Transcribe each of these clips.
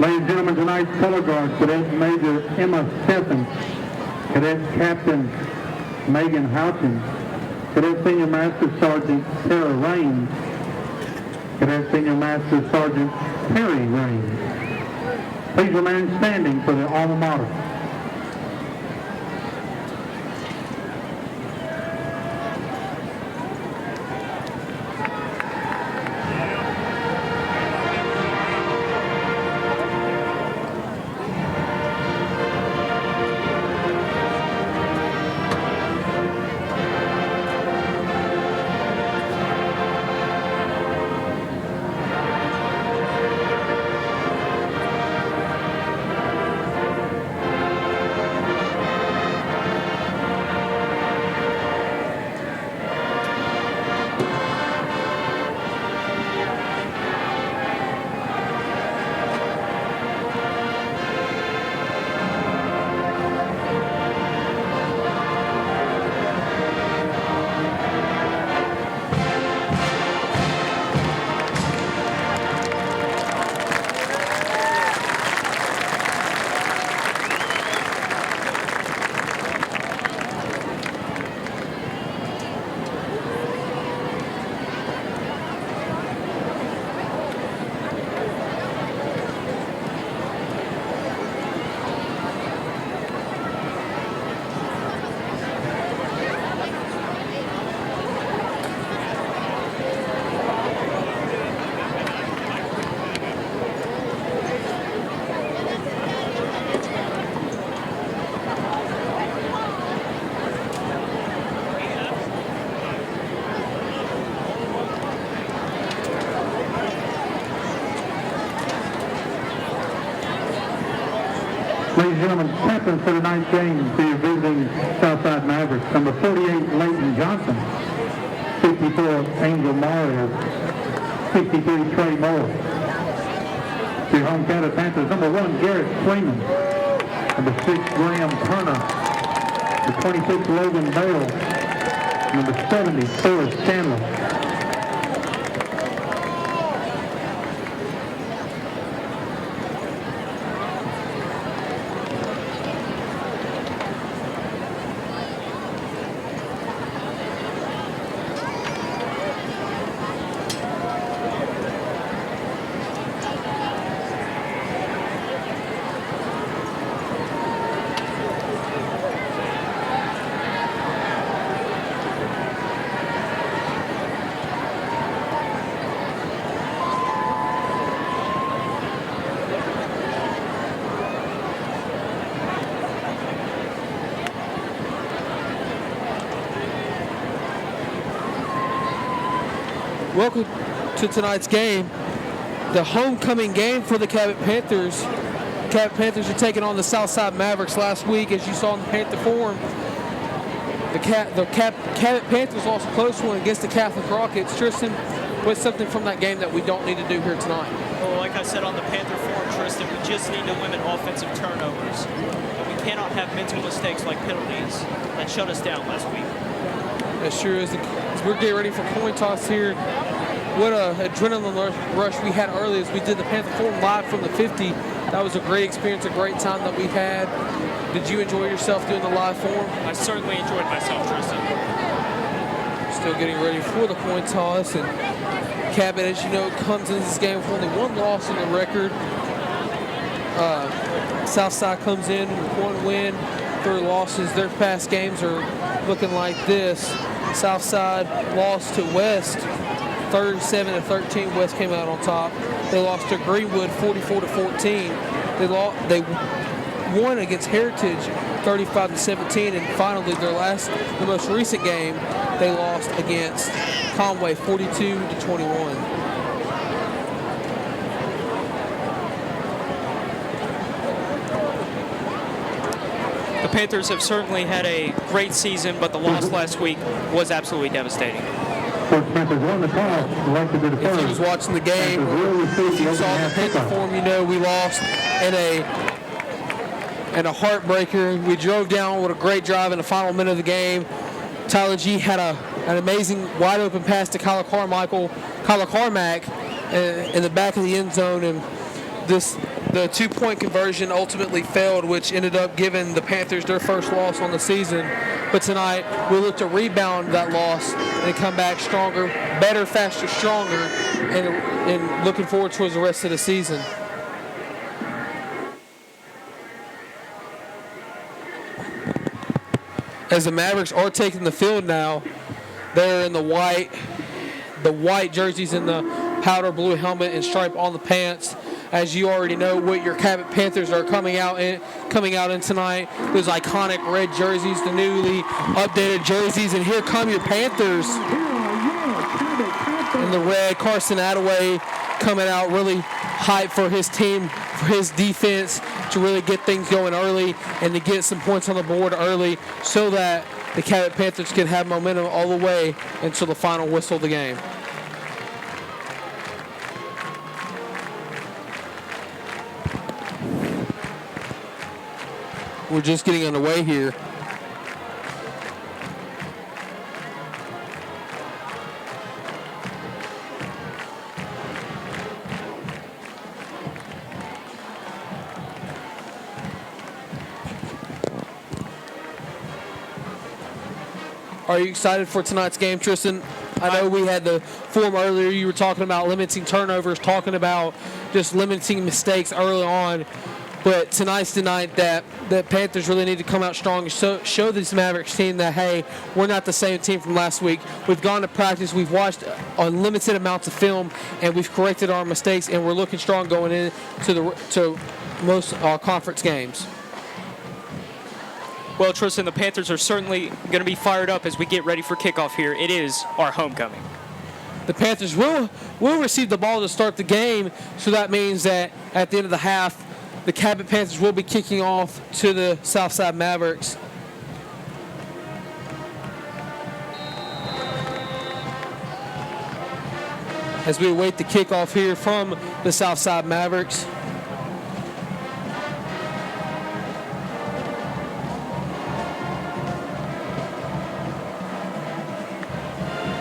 Ladies and gentlemen, tonight's color guard, Cadet Major Emma Stephens, Cadet Captain Megan Houchins, Cadet Senior Master Sergeant Tara Raines, Cadet Senior Master Sergeant Perry Raines. Please remain standing for the alma mater. Ladies and gentlemen, captain for tonight's game for your visiting Southside Mavericks, number 48, Leighton Johnson, 54, Angel Mario, 63, Trey Moore. For your home Cabot Panthers, number 1, Garrett Freeman, number 6, Graham Turner, number 26, Logan Bale, number 70, Forrest Chandler. Welcome to tonight's game, the homecoming game for the Cabot Panthers. Cabot Panthers are taking on the Southside Mavericks last week, as you saw in the Panther form. The Cabot Panthers lost a close one against the Catholic Rockets. Tristan, what's something from that game that we don't need to do here tonight? Well, like I said on the Panther form, Tristan, we just need to limit offensive turnovers. And we cannot have mental mistakes like penalties that shut us down last week. That sure is. We're getting ready for coin toss here. What a adrenaline rush we had earlier as we did the Panther form live from the 50. That was a great experience, a great time that we had. Did you enjoy yourself doing the live form? I certainly enjoyed myself, Tristan. Still getting ready for the coin toss. And Cabot, as you know, comes into this game with only one loss in the record. Southside comes in with 1 win, 3 losses. Their past games are looking like this. Southside lost to West 37-13. West came out on top. They lost to Greenwood 44-14. They won against Heritage 35-17, and finally the most recent game, they lost against Conway 42-21. The Panthers have certainly had a great season, but the loss last week was absolutely devastating. If you was watching the game, if you saw the Panther form, you know we lost in a heartbreaker. We drove down with a great drive in the final minute of the game. Tyler G had an amazing wide open pass to Kyler Carmack in the back of the end zone, and this The two-point conversion ultimately failed, which ended up giving the Panthers their first loss on the season. But tonight, we look to rebound that loss and come back stronger, better, faster, stronger, and looking forward towards the rest of the season. As the Mavericks are taking the field now, they're in the white jerseys and the powder blue helmet and stripe on the pants. As you already know, what your Cabot Panthers are coming out in tonight. Those iconic red jerseys, the newly updated jerseys, and here come your Panthers in the red. Carson Attaway coming out really hyped for his team, for his defense, to really get things going early and to get some points on the board early so that the Cabot Panthers can have momentum all the way until the final whistle of the game. We're just getting underway here. Are you excited for tonight's game, Tristan? I know we had the form earlier. You were talking about limiting turnovers, talking about just limiting mistakes early on. But tonight's the night that the Panthers really need to come out strong and show this Mavericks team that, hey, we're not the same team from last week. We've gone to practice, we've watched unlimited amounts of film, and we've corrected our mistakes, and we're looking strong going into most conference games. Well, Tristan, the Panthers are certainly going to be fired up as we get ready for kickoff here. It is our homecoming. The Panthers will receive the ball to start the game, so that means that at the end of the half, the Cabot Panthers will be kicking off to the Southside Mavericks. As we await the kickoff here from the Southside Mavericks.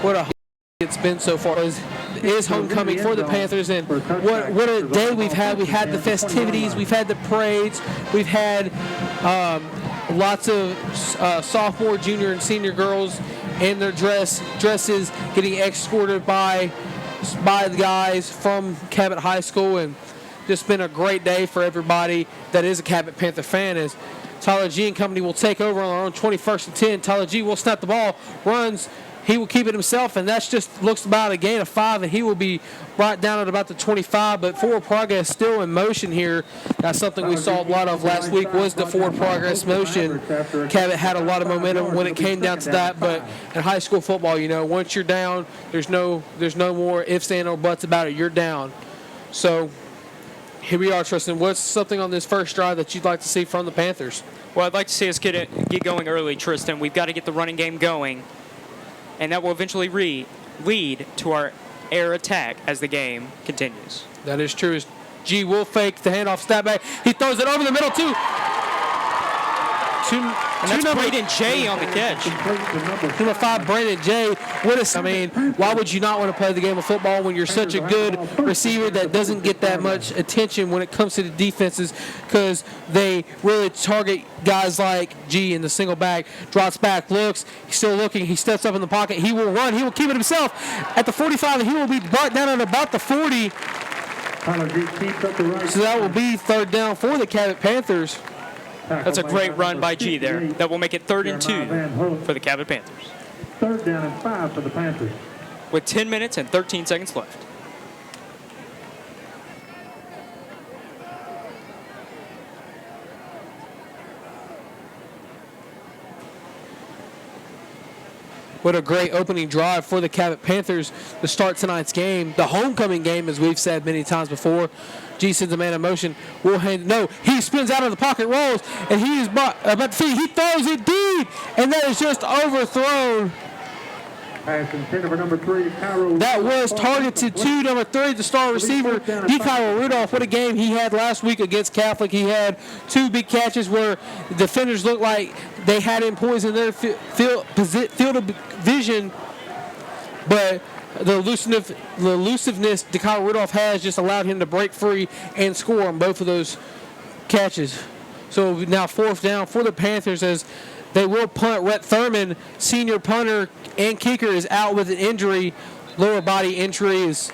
What a it's been so far. Is homecoming for the Panthers, and what a day we've had. We had the festivities, we've had the parades, we've had lots of sophomore, junior, and senior girls in their dresses getting escorted by the guys from Cabot High School, and just been a great day for everybody that is a Cabot Panther fan. As Tyler G and company will take over on their own 21st and 10. Tyler G will snap the ball, runs. He will keep it himself, and that's just looks about a gain of 5, and he will be right down at about the 25. But forward progress still in motion here. That's something we saw a lot of last week was the forward progress motion. Cabot had a lot of momentum when it came down to that, but in high school football, you know, once you're down, there's no more ifs, ands, or buts about it. You're down. So here we are, Tristan. What's something on this first drive that you'd like to see from the Panthers? Well, I'd like to see us get going early, Tristan. We've got to get the running game going, and that will eventually lead to our air attack as the game continues. That is true. G will fake the handoff, step back. He throws it over the middle, too. And that's Braden J on the catch. Number 5, Braden J. Why would you not want to play the game of football when you're such a good receiver that doesn't get that much attention when it comes to the defenses, because they really target guys like G in the single back. Drops back, looks, he's still looking, he steps up in the pocket, he will run, he will keep it himself at the 45, and he will be brought down at about the 40. So that will be third down for the Cabot Panthers. That's a great run by G there. That will make it 3rd and 2 for the Cabot Panthers. 3rd down and 5 for the Panthers. With 10 minutes and 13 seconds left. What a great opening drive for the Cabot Panthers to start tonight's game, the homecoming game, as we've said many times before. G sends a man in motion. He spins out of the pocket, rolls, and he is about to feed. He throws it deep, and that is just overthrown. That was targeted to number 3, the star receiver, Kyle Rudolph. What a game he had last week against Catholic. He had 2 big catches where the defenders looked like they had him poised in their field of vision. But the elusiveness Kyle Rudolph has just allowed him to break free and score on both of those catches. So now 4th down for the Panthers as they will punt. Rhett Thurman, senior punter and kicker, is out with an injury, lower body injury. Is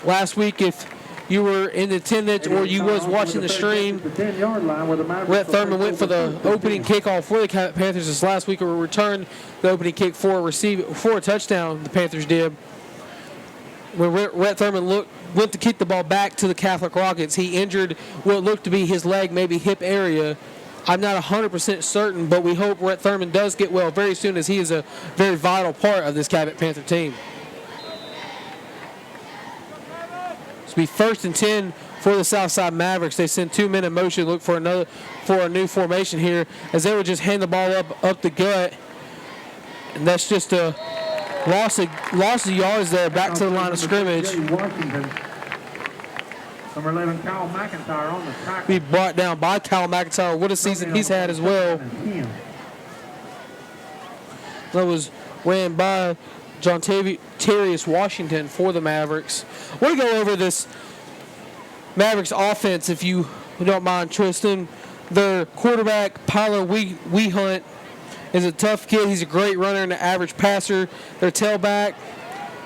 last week, if you were in attendance or you was watching the stream, Rhett Thurman went for the opening kickoff for the Panthers this last week, or returned the opening kick for a touchdown. The Panthers did. When Rhett Thurman went to kick the ball back to the Catholic Rockets, he injured what looked to be his leg, maybe hip area. I'm not 100% certain, but we hope Rhett Thurman does get well very soon, as he is a very vital part of this Cabot Panther team. It's be 1st and 10 for the Southside Mavericks. They send 2 men in motion, look for a new formation here, as they would just hand the ball up the gut, and that's just a loss of yards there, back to the line of scrimmage. Number 11, Kyle McIntyre on the tackle. Be brought down by Kyle McIntyre. What a season he's had as well. That was ran by John Terrius Washington for the Mavericks. I want to go over this Mavericks offense, if you don't mind, Tristan. Their quarterback, Pyler Wehunt, is a tough kid. He's a great runner and an average passer. Their tailback,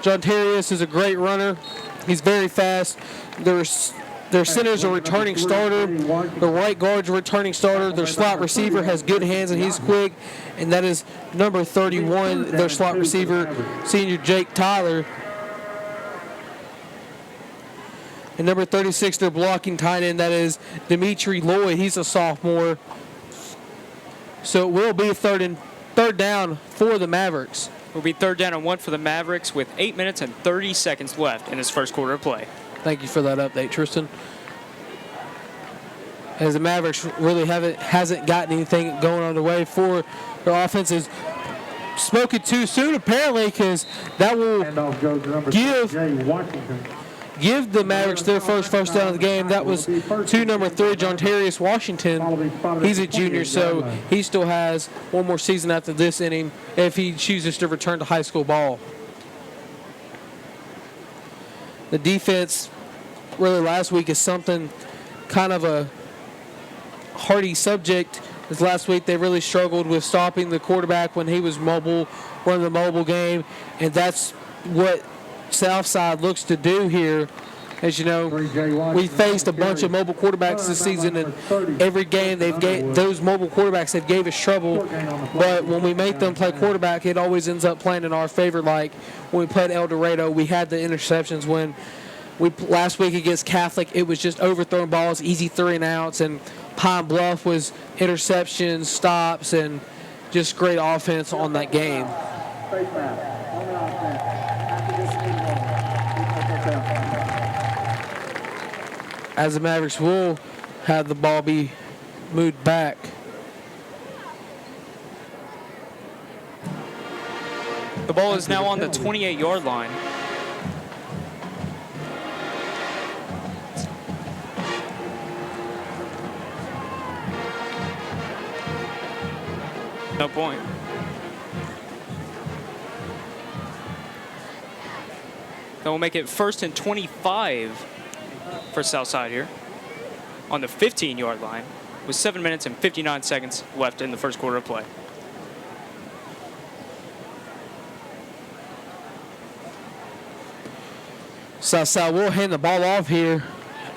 John Terrius, is a great runner. He's very fast. Their center's a returning starter. The right guard's a returning starter. Their slot receiver has good hands and he's quick. And that is number 31, their slot receiver, senior Jake Tyler. And number 36, their blocking tight end, that is Dimitri Lloyd. He's a sophomore. So it will be third down for the Mavericks. It will be 3rd down and 1 for the Mavericks with 8 minutes and 30 seconds left in this first quarter of play. Thank you for that update, Tristan. As the Mavericks really hasn't gotten anything going on the way for their offense, is spoken too soon apparently, because that will give the Mavericks their first down of the game. That was to number 3, John Terrius Washington. He's a junior, so he still has one more season after this inning if he chooses to return to high school ball. The defense really last week is something kind of a hardy subject. As last week they really struggled with stopping the quarterback when he was mobile, running the mobile game, and that's what Southside looks to do here. As you know, we faced a bunch of mobile quarterbacks this season, and every game those mobile quarterbacks have gave us trouble. But when we make them play quarterback, it always ends up playing in our favor. Like when we played El Dorado, we had the interceptions. When last week against Catholic, it was just overthrown balls, easy 3 and outs, and Pine Bluff was interceptions, stops, and just great offense on that game. As the Mavericks will have the ball be moved back. The ball is now on the 28-yard line. No point. That will make it 1st and 25 for Southside here on the 15-yard line with 7 minutes and 59 seconds left in the first quarter of play. Southside will hand the ball off here,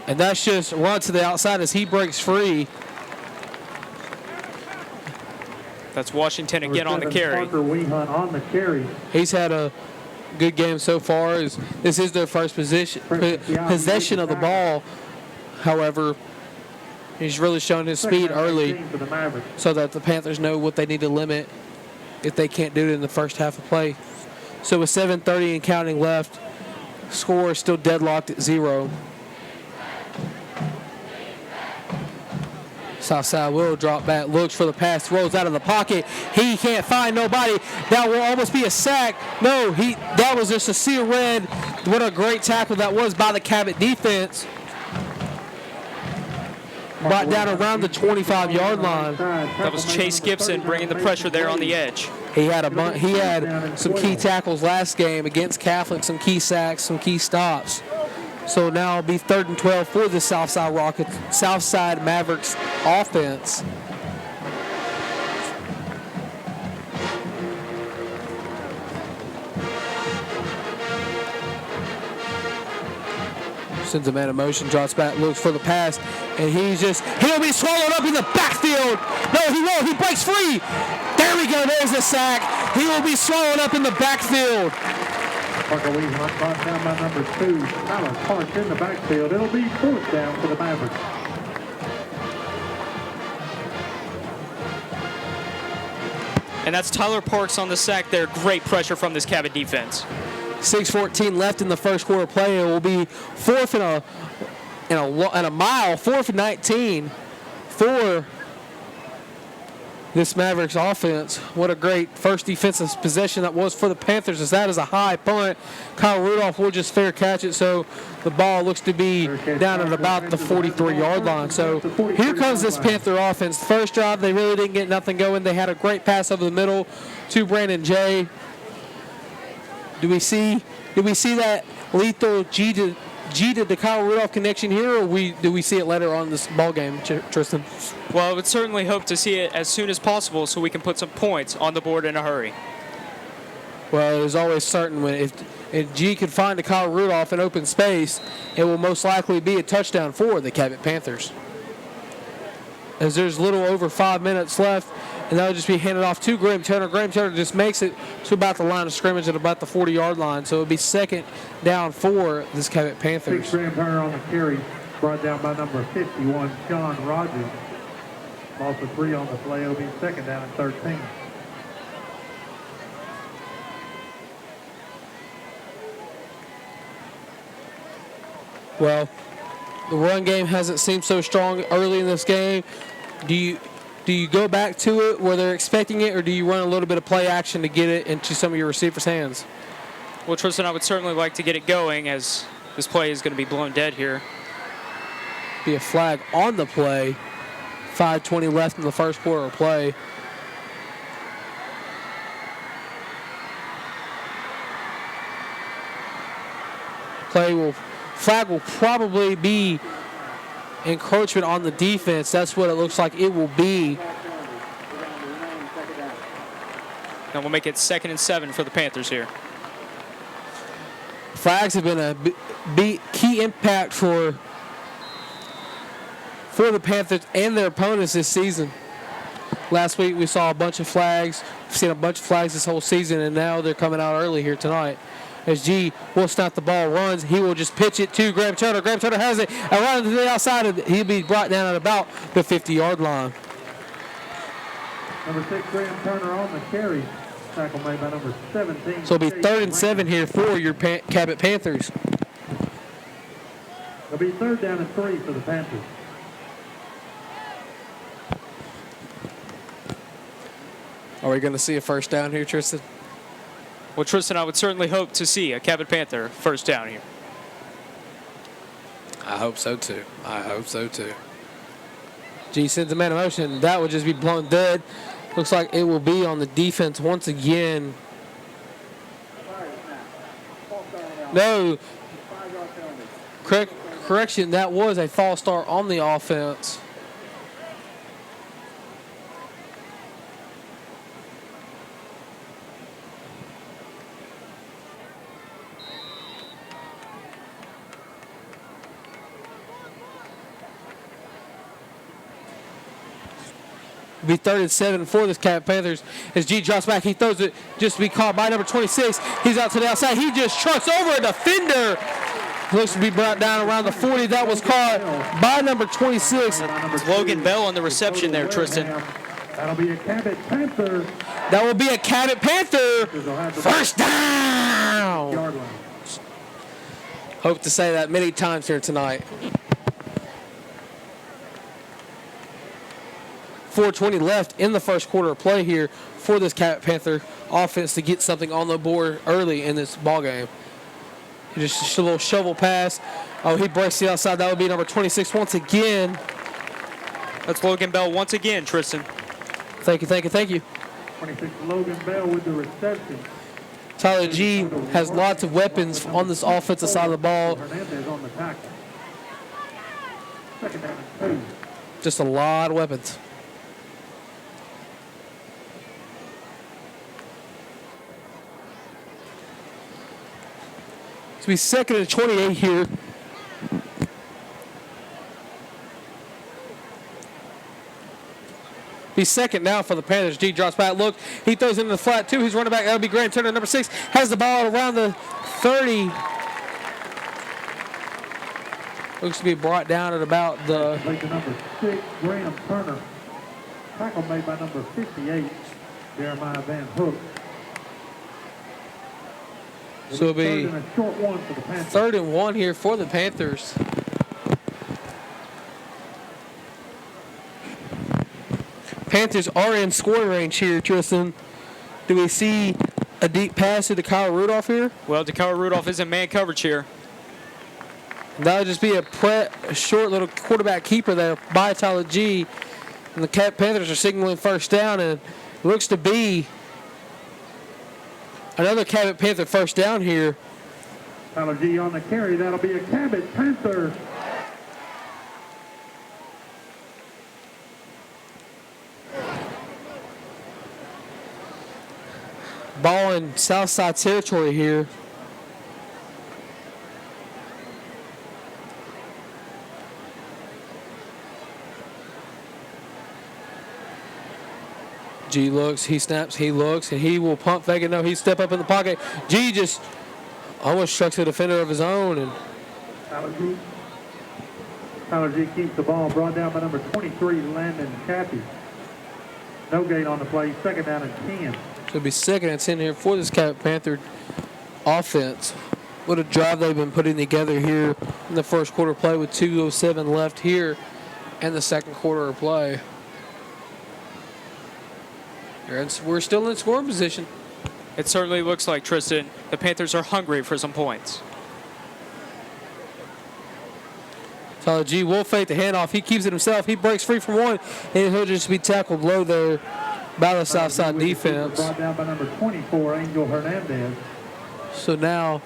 and that's just run to the outside as he breaks free. That's Washington again on the carry. He's had a good game so far. This is their first possession of the ball. However, he's really shown his speed early so that the Panthers know what they need to limit if they can't do it in the first half of play. So with 7:30 and counting left, score is still deadlocked at 0. Southside will drop back, looks for the pass, rolls out of the pocket. He can't find nobody. That will almost be a sack. No, that was just a seal red. What a great tackle that was by the Cabot defense. brought down around the 25-yard line. That was Chase Gibson bringing the pressure there on the edge. He had some key tackles last game against Catholic, some key sacks, some key stops. So now it'll be 3rd and 12 for the Southside Mavericks offense. Sends a man in motion, drops back, looks for the pass, and he'll be swallowed up in the backfield. No, he won't. He breaks free. There we go. There's the sack. He will be swallowed up in the backfield. Parker Lee brought down by number 2. Tyler Parks in the backfield. It'll be 4th down for the Mavericks. And that's Tyler Parks on the sack there. Great pressure from this Cabot defense. 6:14 left in the first quarter play. It will be 4th and a mile, 4th and 19 for this Mavericks offense. What a great first defensive possession that was for the Panthers, as that is a high punt. Kyle Rudolph will just fair catch it, so the ball looks to be down at about the 43-yard line. So here comes this Panther offense. First drive, they really didn't get nothing going. They had a great pass over the middle to Brandon Jay. Did we see that lethal G to Kyle Rudolph connection here, or do we see it later on in this ball game, Tristan? Well, I would certainly hope to see it as soon as possible so we can put some points on the board in a hurry. Well, it was always certain if G could find a Kyle Rudolph in open space, it will most likely be a touchdown for the Cabot Panthers. As there's a little over 5 minutes left, and that'll just be handed off to Graham Turner. Graham Turner just makes it to about the line of scrimmage at about the 40-yard line. So it'll be 2nd down for this Cabot Panthers. Graham Turner on the carry, brought down by number 51, Sean Rogers. Loss of 3 on the play. It'll be 2nd down and 13. Well, the run game hasn't seemed so strong early in this game. Do you go back to it where they're expecting it, or do you run a little bit of play action to get it into some of your receivers' hands? Well, Tristan, I would certainly like to get it going, as this play is going to be blown dead here. Be a flag on the play. 5:20 left in the first quarter of play. Flag will probably be encroachment on the defense. That's what it looks like it will be. And we'll make it 2nd and 7 for the Panthers here. Flags have been a key impact for the Panthers and their opponents this season. Last week we saw a bunch of flags. We've seen a bunch of flags this whole season, and now they're coming out early here tonight. As G will snap the ball, runs, he will just pitch it to Graham Turner. Graham Turner has it, and running to the outside, he'll be brought down at about the 50-yard line. Number 6, Graham Turner on the carry. Tackle made by number 17. So it'll be 3rd and 7 here for your Cabot Panthers. It'll be 3rd down and 3 for the Panthers. Are we going to see a first down here, Tristan? Well, Tristan, I would certainly hope to see a Cabot Panther first down here. I hope so too. G sends a man in motion. That would just be blown dead. Looks like it will be on the defense once again. No. Correction, that was a false start on the offense. Be 3rd and 7 for this Cabot Panthers. As G drops back, he throws it just to be caught by number 26. He's out to the outside. He just trucks over a defender. Looks to be brought down around the 40. That was caught by number 26. It's Logan Bell on the reception there, Tristan. That'll be a Cabot Panther. That will be a Cabot Panther. First down. Hope to say that many times here tonight. 4:20 left in the first quarter of play here for this Cabot Panther offense to get something on the board early in this ball game. Just a little shovel pass. Oh, he breaks the outside. That would be number 26 once again. That's Logan Bell once again, Tristan. Thank you. 26, Logan Bell with the reception. Tyler G has lots of weapons on this offensive side of the ball. Hernandez on the tackle. Second down and 2. Just a lot of weapons. It's be second and 28 here. He's second now for the Panthers. G drops back. Look, he throws into the flat two. He's running back. That'll be Grant Turner, number 6. Has the ball around the 30. Looks to be brought down at about the... Like the number 6, Graham Turner. Tackle made by number 58, Jeremiah Van Hook. So it'll be third and a short one for the Panthers. 3rd and 1 here for the Panthers. Panthers are in scoring range here, Tristan. Do we see a deep pass to Kyle Rudolph here? Well, Kyle Rudolph is in man coverage here. That'll just be a short little quarterback keeper there by Tyler G. And the Panthers are signaling first down, and it looks to be another Cabot Panther first down here. Tyler G on the carry. That'll be a Cabot Panther. Ball in Southside territory here. G looks, he snaps, he looks, and he will pump fake it. No, he step up in the pocket. G just almost strikes a defender of his own. And Tyler G keeps the ball, brought down by number 23, Landon Chappie. No gain on the play, second down and 10. So it'll be second and 10 here for this Cabot Panther offense. What a drive they've been putting together here in the first quarter play with 2:07 left here in the second quarter of play. We're still in scoring position. It certainly looks like, Tristan, the Panthers are hungry for some points. Tyler G will fake the handoff. He keeps it himself. He breaks free from one, and he'll just be tackled low there by the Southside defense. Brought down by number 24, Angel Hernandez. So now,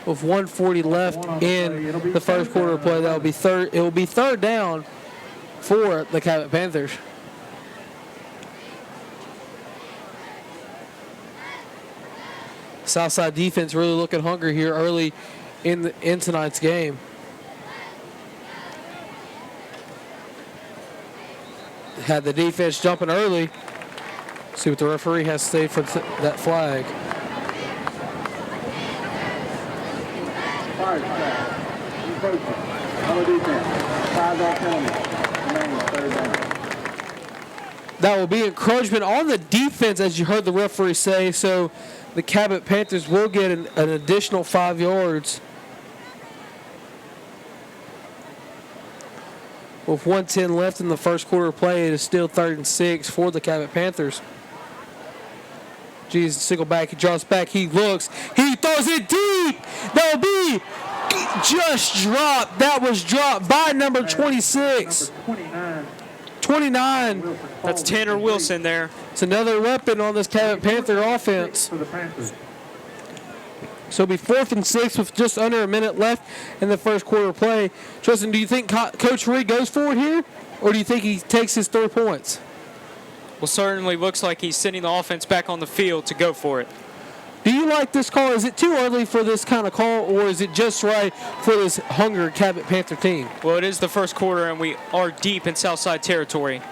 with 1:40 left in the first quarter of play, that will be third. It will be third down for the Cabot Panthers. Southside defense really looking hungry here early in tonight's game. Had the defense jumping early. See what the referee has to say for that flag. That will be encroachment on the defense, as you heard the referee say. So the Cabot Panthers will get an additional 5 yards. With 1:10 left in the first quarter of play, it is still 3rd and 6 for the Cabot Panthers. G's single back, he draws back, he looks, he throws it deep. That'll be just dropped. That was dropped by number 26. Number 29. That's Tanner Wilson there. It's another weapon on this Cabot Panther offense. for the Panthers. So it'll be 4th and 6 with just under a minute left in the first quarter of play. Tristan, do you think Coach Reed goes for it here, or do you think he takes his 3 points? Well, certainly looks like he's sending the offense back on the field to go for it. Do you like this call? Is it too early for this kind of call, or is it just right for this hungry Cabot Panther team? Well, it is the first quarter, and we are deep in Southside territory.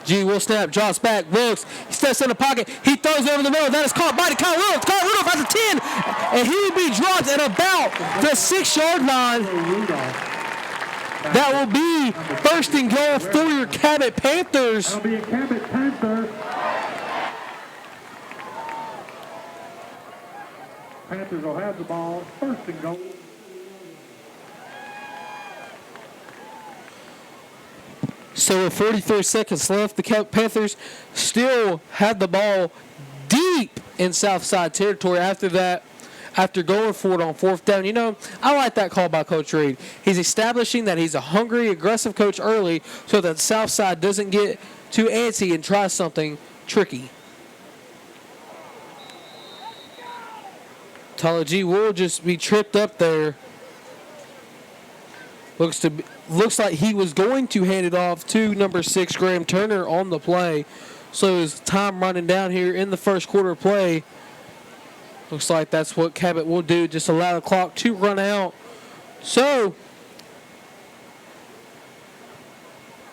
G will snap, drops back, looks, he steps in the pocket, he throws over the middle, that is caught by Kyle Rudolph. Kyle Rudolph has a 10, and he will be dropped at about the 6-yard line. That will be 1st and goal for your Cabot Panthers. That'll be a Cabot Panther. Panthers will have the ball, 1st and goal. So with 43 seconds left, the Cabot Panthers still have the ball deep in Southside territory. After that, after going for it on 4th down. You know, I like that call by Coach Reed. He's establishing that he's a hungry, aggressive coach early so that Southside doesn't get too antsy and try something tricky. Tyler G will just be tripped up there. Looks like he was going to hand it off to number 6, Graham Turner, on the play. So his time running down here in the first quarter play. Looks like that's what Cabot will do, just allow the clock to run out. So,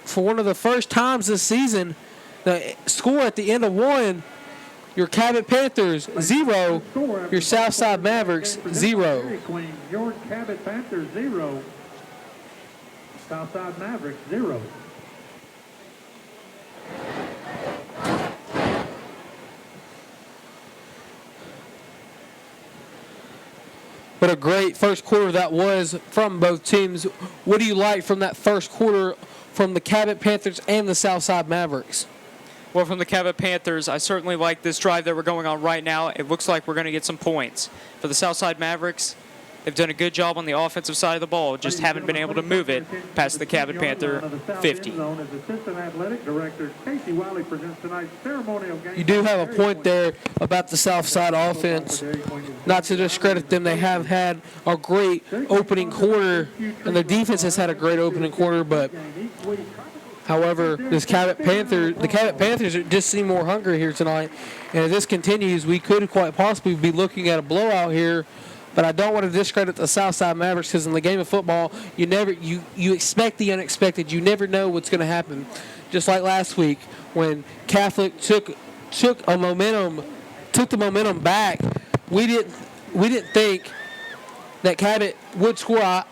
for one of the first times this season, the score at the end of one, your Cabot Panthers 0, your Southside Mavericks 0. Your Cabot Panthers 0, Southside Mavericks 0. What a great first quarter that was from both teams. What do you like from that first quarter from the Cabot Panthers and the Southside Mavericks? Well, from the Cabot Panthers, I certainly like this drive that we're going on right now. It looks like we're going to get some points. For the Southside Mavericks, they've done a good job on the offensive side of the ball, just haven't been able to move it past the Cabot Panther 50. You do have a point there about the Southside offense. Not to discredit them, they have had a great opening quarter, and their defense has had a great opening quarter, but however, the Cabot Panthers just seem more hungry here tonight. And if this continues, we could quite possibly be looking at a blowout here. But I don't want to discredit the Southside Mavericks because in the game of football, you expect the unexpected. You never know what's going to happen. Just like last week when Catholic took the momentum back. We didn't think that Cabot would score. I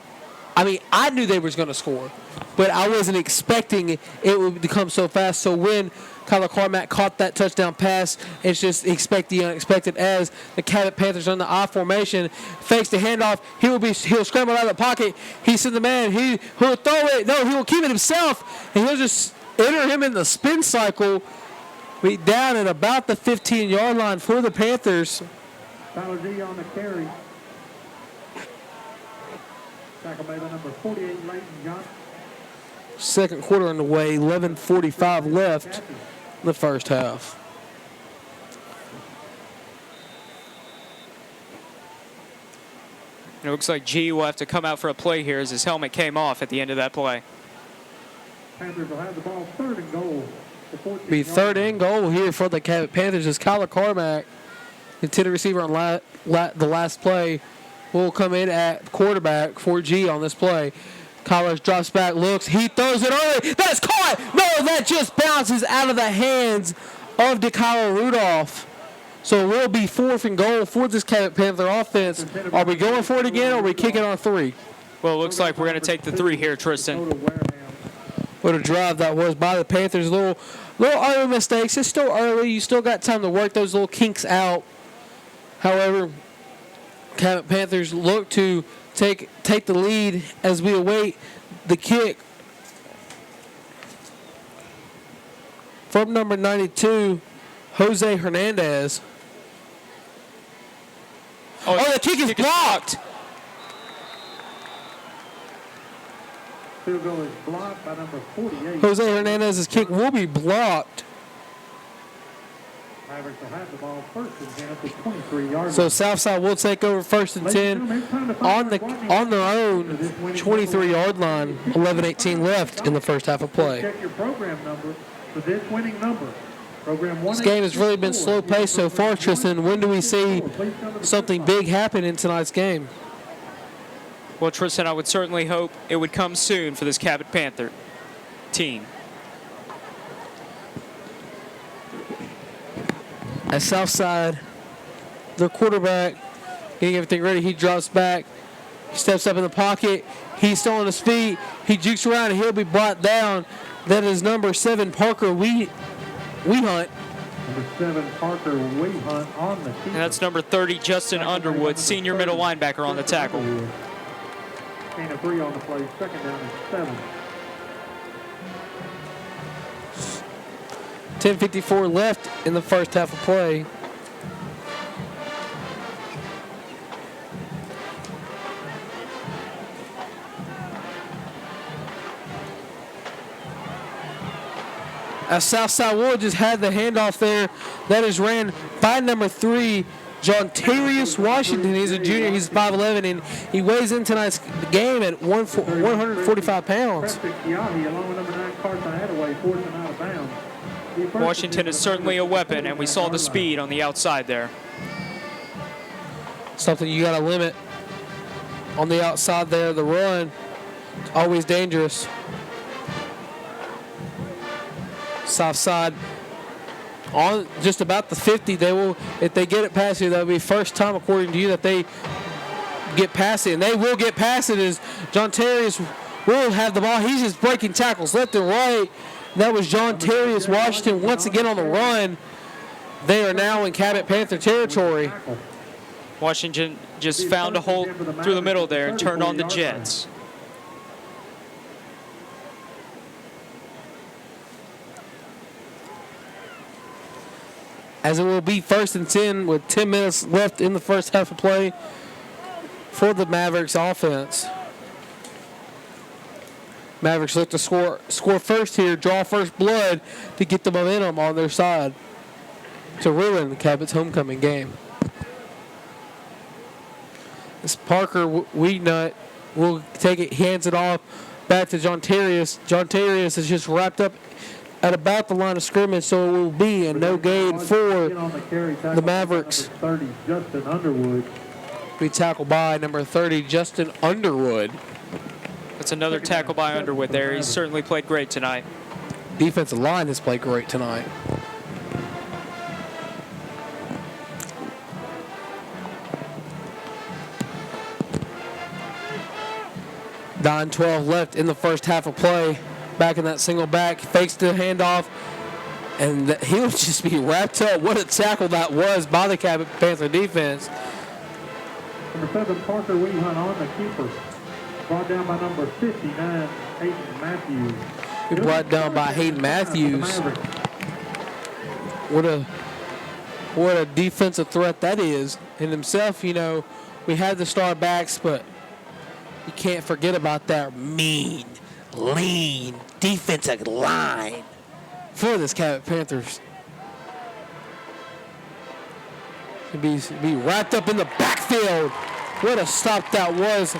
mean, I knew they was going to score, but I wasn't expecting it would become so fast. So when Kyler Carmack caught that touchdown pass, it's just expect the unexpected as the Cabot Panthers on the I formation, fakes the handoff. He'll scramble out of the pocket. He's in the man. He'll throw it. No, he will keep it himself, and he'll just enter him in the spin cycle. Be down at about the 15-yard line for the Panthers. Tyler G on the carry. Tackle made by number 48, Leighton Johnson. Second quarter underway, 11:45 left in the first half. It looks like G will have to come out for a play here as his helmet came off at the end of that play. Panthers will have the ball 3rd and goal. Be 3rd and goal here for the Cabot Panthers as Kyler Carmack, intended receiver on the last play, will come in at quarterback for G on this play. Kyler drops back, looks, he throws it early. That's caught! No, that just bounces out of the hands of DeKyle Rudolph. So it will be 4th and goal for this Cabot Panther offense. Are we going for it again, or are we kicking on 3? Well, it looks like we're going to take the 3 here, Tristan. What a drive that was by the Panthers. Little early mistakes. It's still early. You still got time to work those little kinks out. However, Cabot Panthers look to take the lead as we await the kick from number 92, Jose Hernandez. Oh, the kick is blocked. Field goal is blocked by number 48. Jose Hernandez's kick will be blocked. Mavericks will have the ball 1st and 10 at the 23-yard. So Southside will take over 1st and 10 on their own 23-yard line. 11:18 left in the first half of play. Check your program number for this winning number. This game has really been slow paced so far, Tristan. When do we see something big happen in tonight's game? Well, Tristan, I would certainly hope it would come soon for this Cabot Panther team. At Southside, their quarterback getting everything ready. He drops back. He steps up in the pocket. He's still on his feet. He jukes around, and he'll be brought down. That is number 7, Parker Weehunt. Number 7, Parker Weehunt on the team. And that's number 30, Justin Underwood, senior middle linebacker on the tackle. Gain of 3 on the play. 2nd down and 7. 10:54 left in the first half of play. As Southside Wood just had the handoff there. That is ran by number 3, Jontarius Washington. He's a junior. He's 5'11", and he weighs in tonight's game at 145 pounds. Washington is certainly a weapon, and we saw the speed on the outside there. Something you got to limit on the outside there. The run, always dangerous. Southside on just about the 50. They will, if they get it past you, that'll be first time according to you that they get past it, and they will get past it. As Jontarius will have the ball. He's just breaking tackles left and right. That was Jontarius Washington once again on the run. They are now in Cabot Panther territory. Washington just found a hole through the middle there and turned on the Jets. As it will be 1st and 10 with 10 minutes left in the first half of play for the Mavericks offense. Mavericks look to score first here, draw first blood to get the momentum on their side to ruin Cabot's homecoming game. This Parker Weednut will take it, hands it off back to Jontarius. Jontarius is just wrapped up at about the line of scrimmage, so it will be a no gain for the Mavericks. 30, Justin Underwood. Be tackled by number 30, Justin Underwood. That's another tackle by Underwood there. He's certainly played great tonight. Defensive line has played great tonight. Nine 12 left in the first half of play. Back in that single back, fakes the handoff, and he would just be wrapped up. What a tackle that was by the Cabot Panther defense. Number 7, Parker Weehunt on the keeper. Brought down by number 59, Hayden Matthews. He brought down by Hayden Matthews. What a defensive threat that is in himself. You know, we had the star backs, but you can't forget about that mean, lean defensive line for this Cabot Panthers. To be wrapped up in the backfield. What a stop that was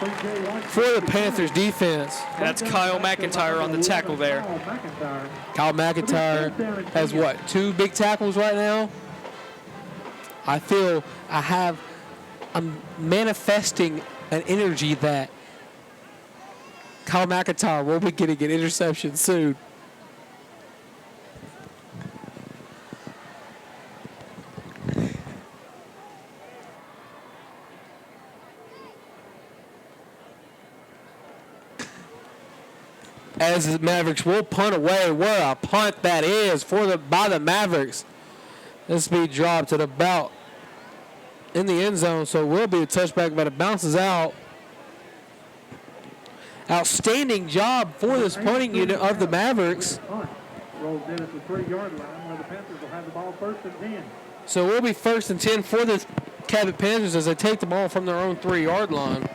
for the Panthers defense. That's Kyle McIntyre on the tackle there. Kyle McIntyre has what, 2 big tackles right now? I feel I'm manifesting an energy that Kyle McIntyre will be getting an interception soon. As the Mavericks will punt away. What a punt that is by the Mavericks. This will be dropped at about in the end zone, so it will be a touchback, but it bounces out. Outstanding job for this punting unit of the Mavericks. Rolls in at the 3-yard line where the Panthers will have the ball 1st and 10. So it will be 1st and 10 for the Cabot Panthers as they take the ball from their own 3-yard line.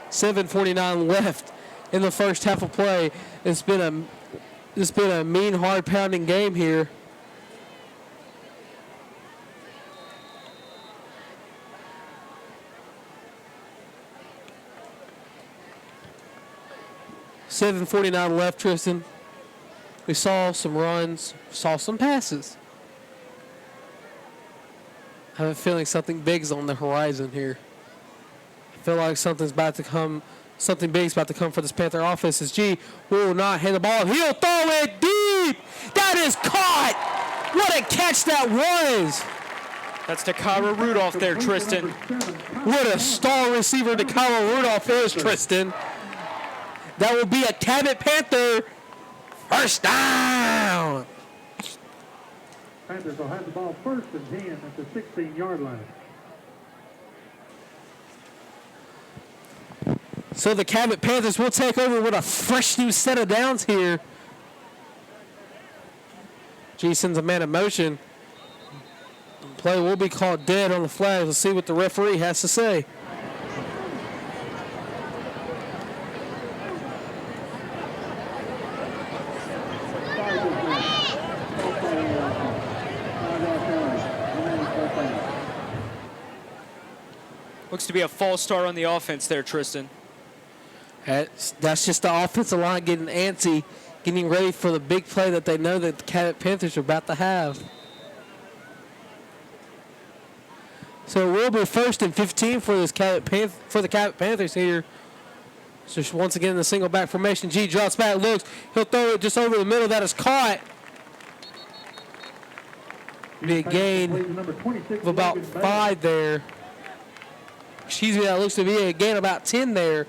7:49 left in the first half of play. It's been a mean, hard-pounding game here. $7:49 left, Tristan. We saw some runs, saw some passes. I have a feeling something big's on the horizon here. I feel like something big's about to come for this Panther offense. As G will not hand the ball. He'll throw it deep. That is caught. What a catch that was. That's Takara Rudolph there, Tristan. What a star receiver Takara Rudolph is, Tristan. That will be a Cabot Panther first down. Panthers will have the ball 1st and 10 at the 16-yard line. So the Cabot Panthers will take over with a fresh new set of downs here. G sends a man in motion. Play will be called dead on the flag. Let's see what the referee has to say. Looks to be a false start on the offense there, Tristan. That's just the offensive line getting antsy, getting ready for the big play that they know that the Cabot Panthers are about to have. So it will be 1st and 15 for the Cabot Panthers here. So once again in the single back formation, G drops back, looks, he'll throw it just over the middle. That is caught. Be a gain of about 5 there. Excuse me, that looks to be a gain of about 10 there.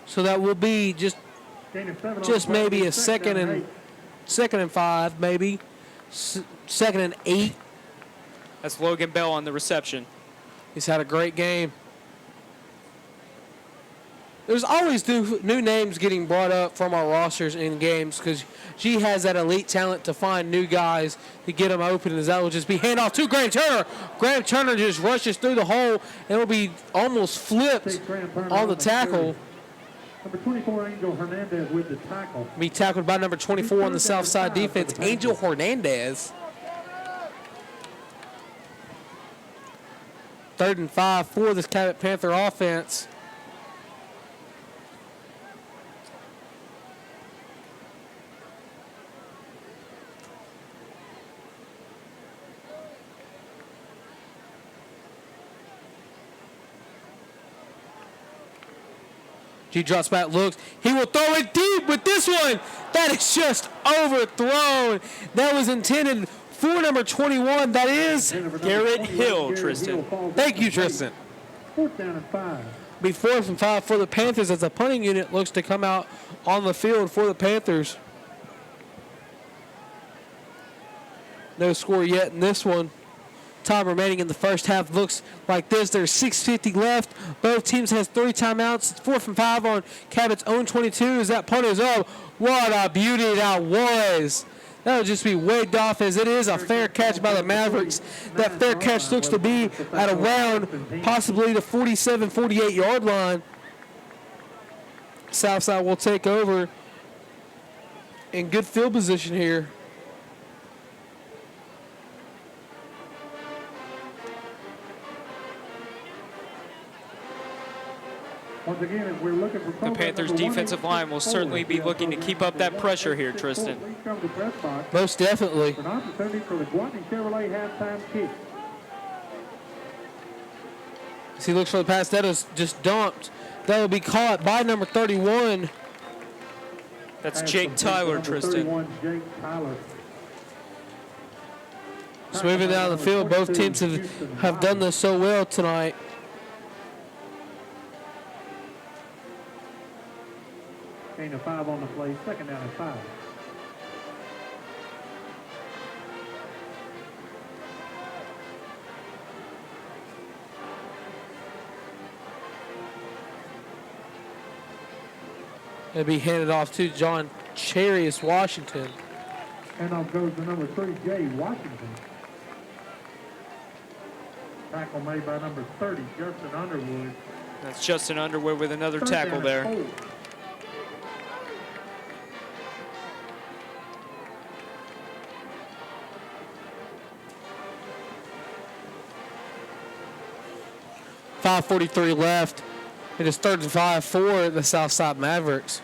So that will be just maybe a second and 5, maybe 2nd and 8. That's Logan Bell on the reception. He's had a great game. There's always new names getting brought up from our rosters in games because G has that elite talent to find new guys to get them open, and that will just be handoff to Graham Turner. Graham Turner just rushes through the hole, and will be almost flipped on the tackle. Number 24, Angel Hernandez with the tackle. Be tackled by number 24 on the Southside defense, Angel Hernandez. 3rd and 5 for this Cabot Panther offense. He drops back, looks. He will throw it deep with this one. That is just overthrown. That was intended for number 21. That is Garrett Hill, Tristan. Thank you, Tristan. 4th down and 5. Be 4th and 5 for the Panthers as the punting unit looks to come out on the field for the Panthers. No score yet in this one. Time remaining in the first half looks like this. There's 6:50 left. Both teams has 3 timeouts. It's 4th and 5 on Cabot's own 22 as that punt is up. What a beauty that was. That would just be waved off as it is a fair catch by the Mavericks. That fair catch looks to be at around possibly the 47, 48 yard line. Southside will take over in good field position here. Once again, if we're looking for The Panthers' defensive line will certainly be looking to keep up that pressure here, Tristan. Most definitely. An opportunity for the Guadney Chevrolet halftime kick. As he looks for the pass, that is just dumped. That will be caught by number 31. That's Jake Tyler, Tristan. Jake Tyler. Just moving down the field, both teams have done this so well tonight. Gain of 5 on the play, 2nd down and 5. It'll be handed off to John Charius Washington. And off goes the number 3, Jay Washington. Tackle made by number 30, Justin Underwood. That's Justin Underwood with another tackle there. 5:43 left. It is 3rd and 5 for the Southside Mavericks.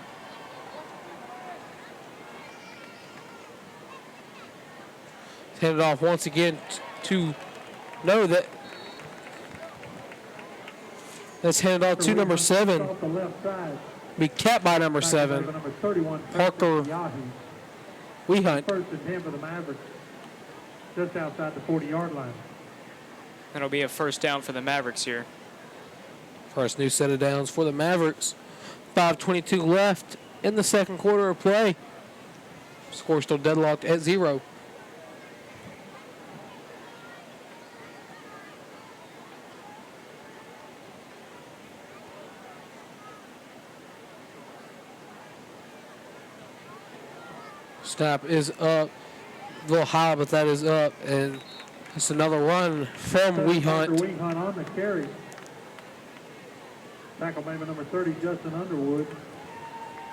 Handed off once again to know that. That's handed off to number 7. Be kept by number 7. Parker Wehunt. 1st and 10 for the Mavericks. Just outside the 40-yard line. That'll be a 1st down for the Mavericks here. First new set of downs for the Mavericks. 5:22 left in the 2nd quarter of play. Score still deadlocked at 0. Snap is up. A little high, but that is up. And it's another run from Wehunt. Wehunt on the carry. Tackle made by number 30, Justin Underwood.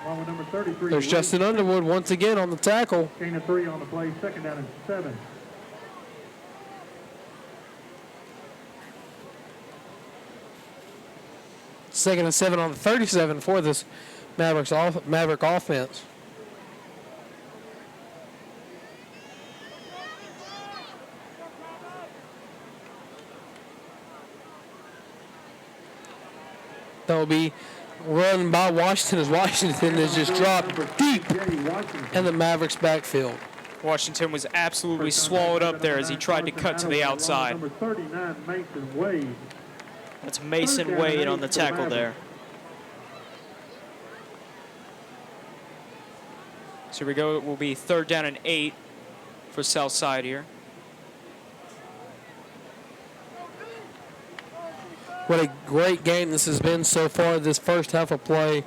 Along with number 33. There's Justin Underwood once again on the tackle. Gain of 3 on the play, 2nd down and 7. 2nd and 7 on the 37 for this Maverick offense. That will be run by Washington as Washington is just dropped deep in the Mavericks backfield. Washington was absolutely swallowed up there as he tried to cut to the outside. That's Mason Wade on the tackle there. So here we go. It will be 3rd down and 8 for Southside here. What a great game this has been so far, this first half of play.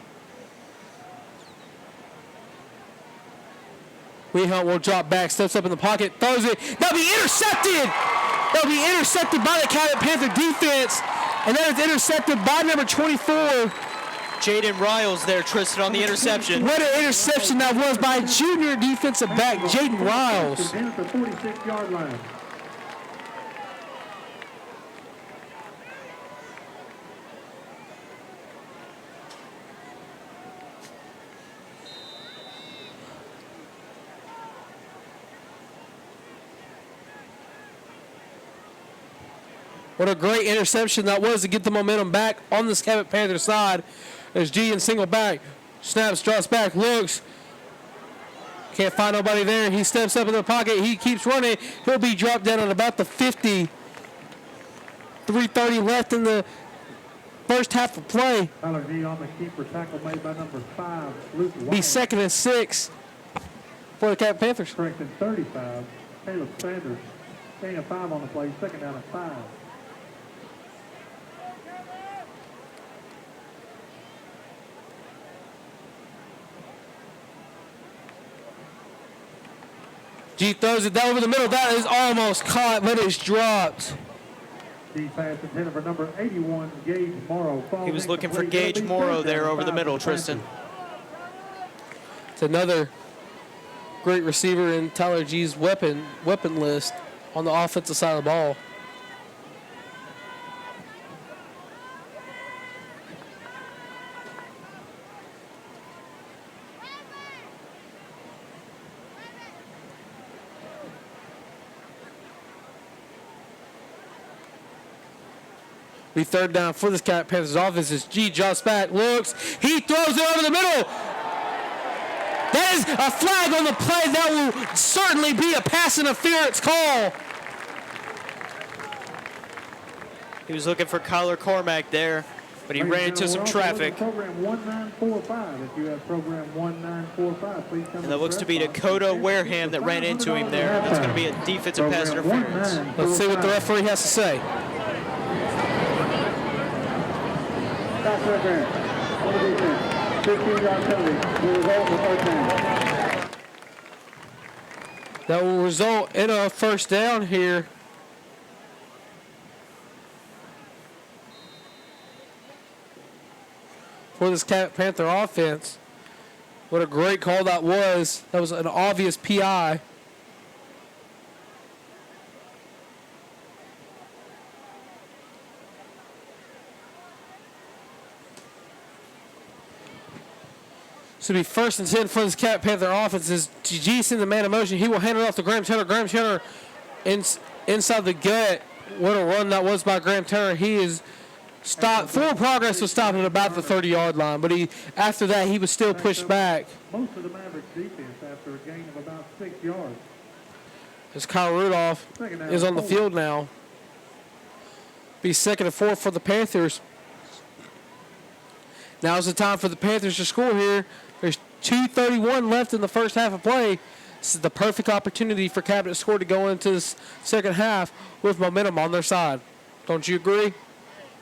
Hunt will drop back, steps up in the pocket, throws it. That'll be intercepted! That'll be intercepted by the Cabot Panther defense. And that is intercepted by number 24. Jaden Riles there, Tristan, on the interception. What an interception that was by junior defensive back, Jaden Riles. At the 46-yard line. What a great interception that was to get the momentum back on this Cabot Panther side. There's G in single back. Snaps, drops back, looks. Can't find nobody there. He steps up in the pocket. He keeps running. He'll be dropped down at about the 50. 3:30 left in the first half of play. Tyler G on the keeper, tackle made by number 5, Luke White. Be 2nd and 6 for the Cabot Panthers. Correct and 35, Caleb Sanders. Gain of 5 on the play, 2nd down and 5. G throws it down over the middle. That is almost caught, but it's dropped. The pass intended for number 81, Gage Morrow. He was looking for Gage Morrow there over the middle, Tristan. It's another great receiver in Tyler G's weapon list on the offensive side of the ball. Be 3rd down for this Cabot Panthers offense as G drops back, looks, he throws it over the middle. That is a flag on the play. That will certainly be a pass interference call. He was looking for Kyler Cormack there, but he ran into some traffic. Program 1945. If you have program 1945, please come. And that looks to be Dakota Wareham that ran into him there. That's going to be a defensive pass interference. Let's see what the referee has to say. Stop interference. On the defense. 15-yard penalty. The result is 3rd down. That will result in a 1st down here. For this Cabot Panther offense. What a great call that was. That was an obvious PI. So it'll be 1st and 10 for this Cabot Panther offense. As G's in the man of motion, he will hand it off to Graham Turner. Graham Turner inside the gut. What a run that was by Graham Turner. He is stopped. Full progress was stopped at about the 30-yard line, but after that he was still pushed back. Most of the Mavericks defense after a gain of about 6 yards. As Kyle Rudolph is on the field now. Be 2nd and 4 for the Panthers. Now's the time for the Panthers to score here. There's 2:31 left in the first half of play. This is the perfect opportunity for Cabot to score to go into this second half with momentum on their side. Don't you agree?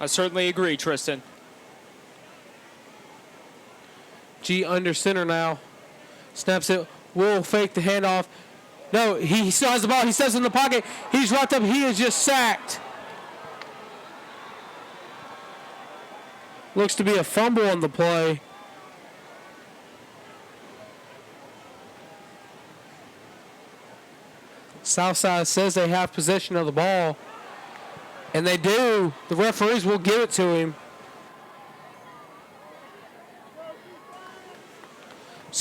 I certainly agree, Tristan. G under center now. Snaps it. Will fake the handoff. No, he still has the ball. He steps in the pocket. He's wrapped up. He is just sacked. Looks to be a fumble on the play. Southside says they have possession of the ball. And they do. The referees will give it to him.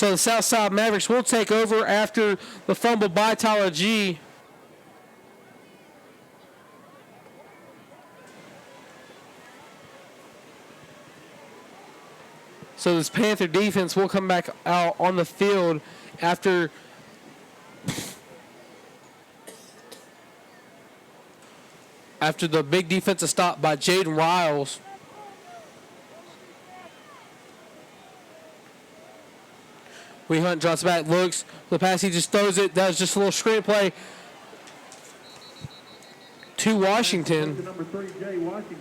So the Southside Mavericks will take over after the fumble by Tyler G. So this Panther defense will come back out on the field after the big defensive stop by Jaden Riles. Hunt drops back, looks the pass, he just throws it. That was just a little screen play to Washington. Number 3, Jay Washington.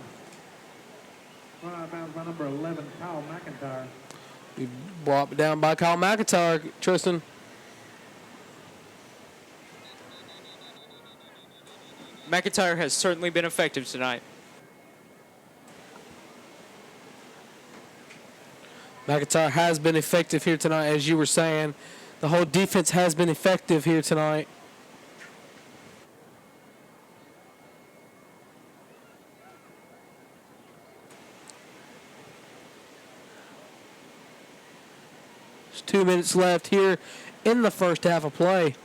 Run out of bounds by number 11, Kyle McIntyre. He brought down by Kyle McIntyre, Tristan. McIntyre has certainly been effective tonight. McIntyre has been effective here tonight, as you were saying. The whole defense has been effective here tonight. There's 2 minutes left here in the first half of play.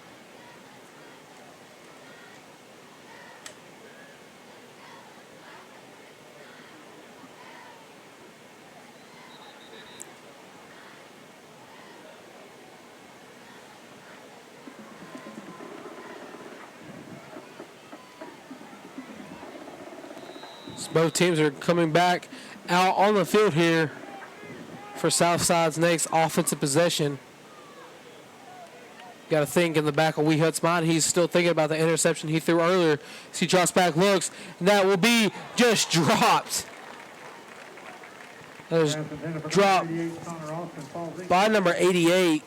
Both teams are coming back out on the field here for Southside's next offensive possession. Got to think in the back of Hunt's mind, he's still thinking about the interception he threw earlier. As he drops back, looks, and that will be just dropped. That was dropped by number 88.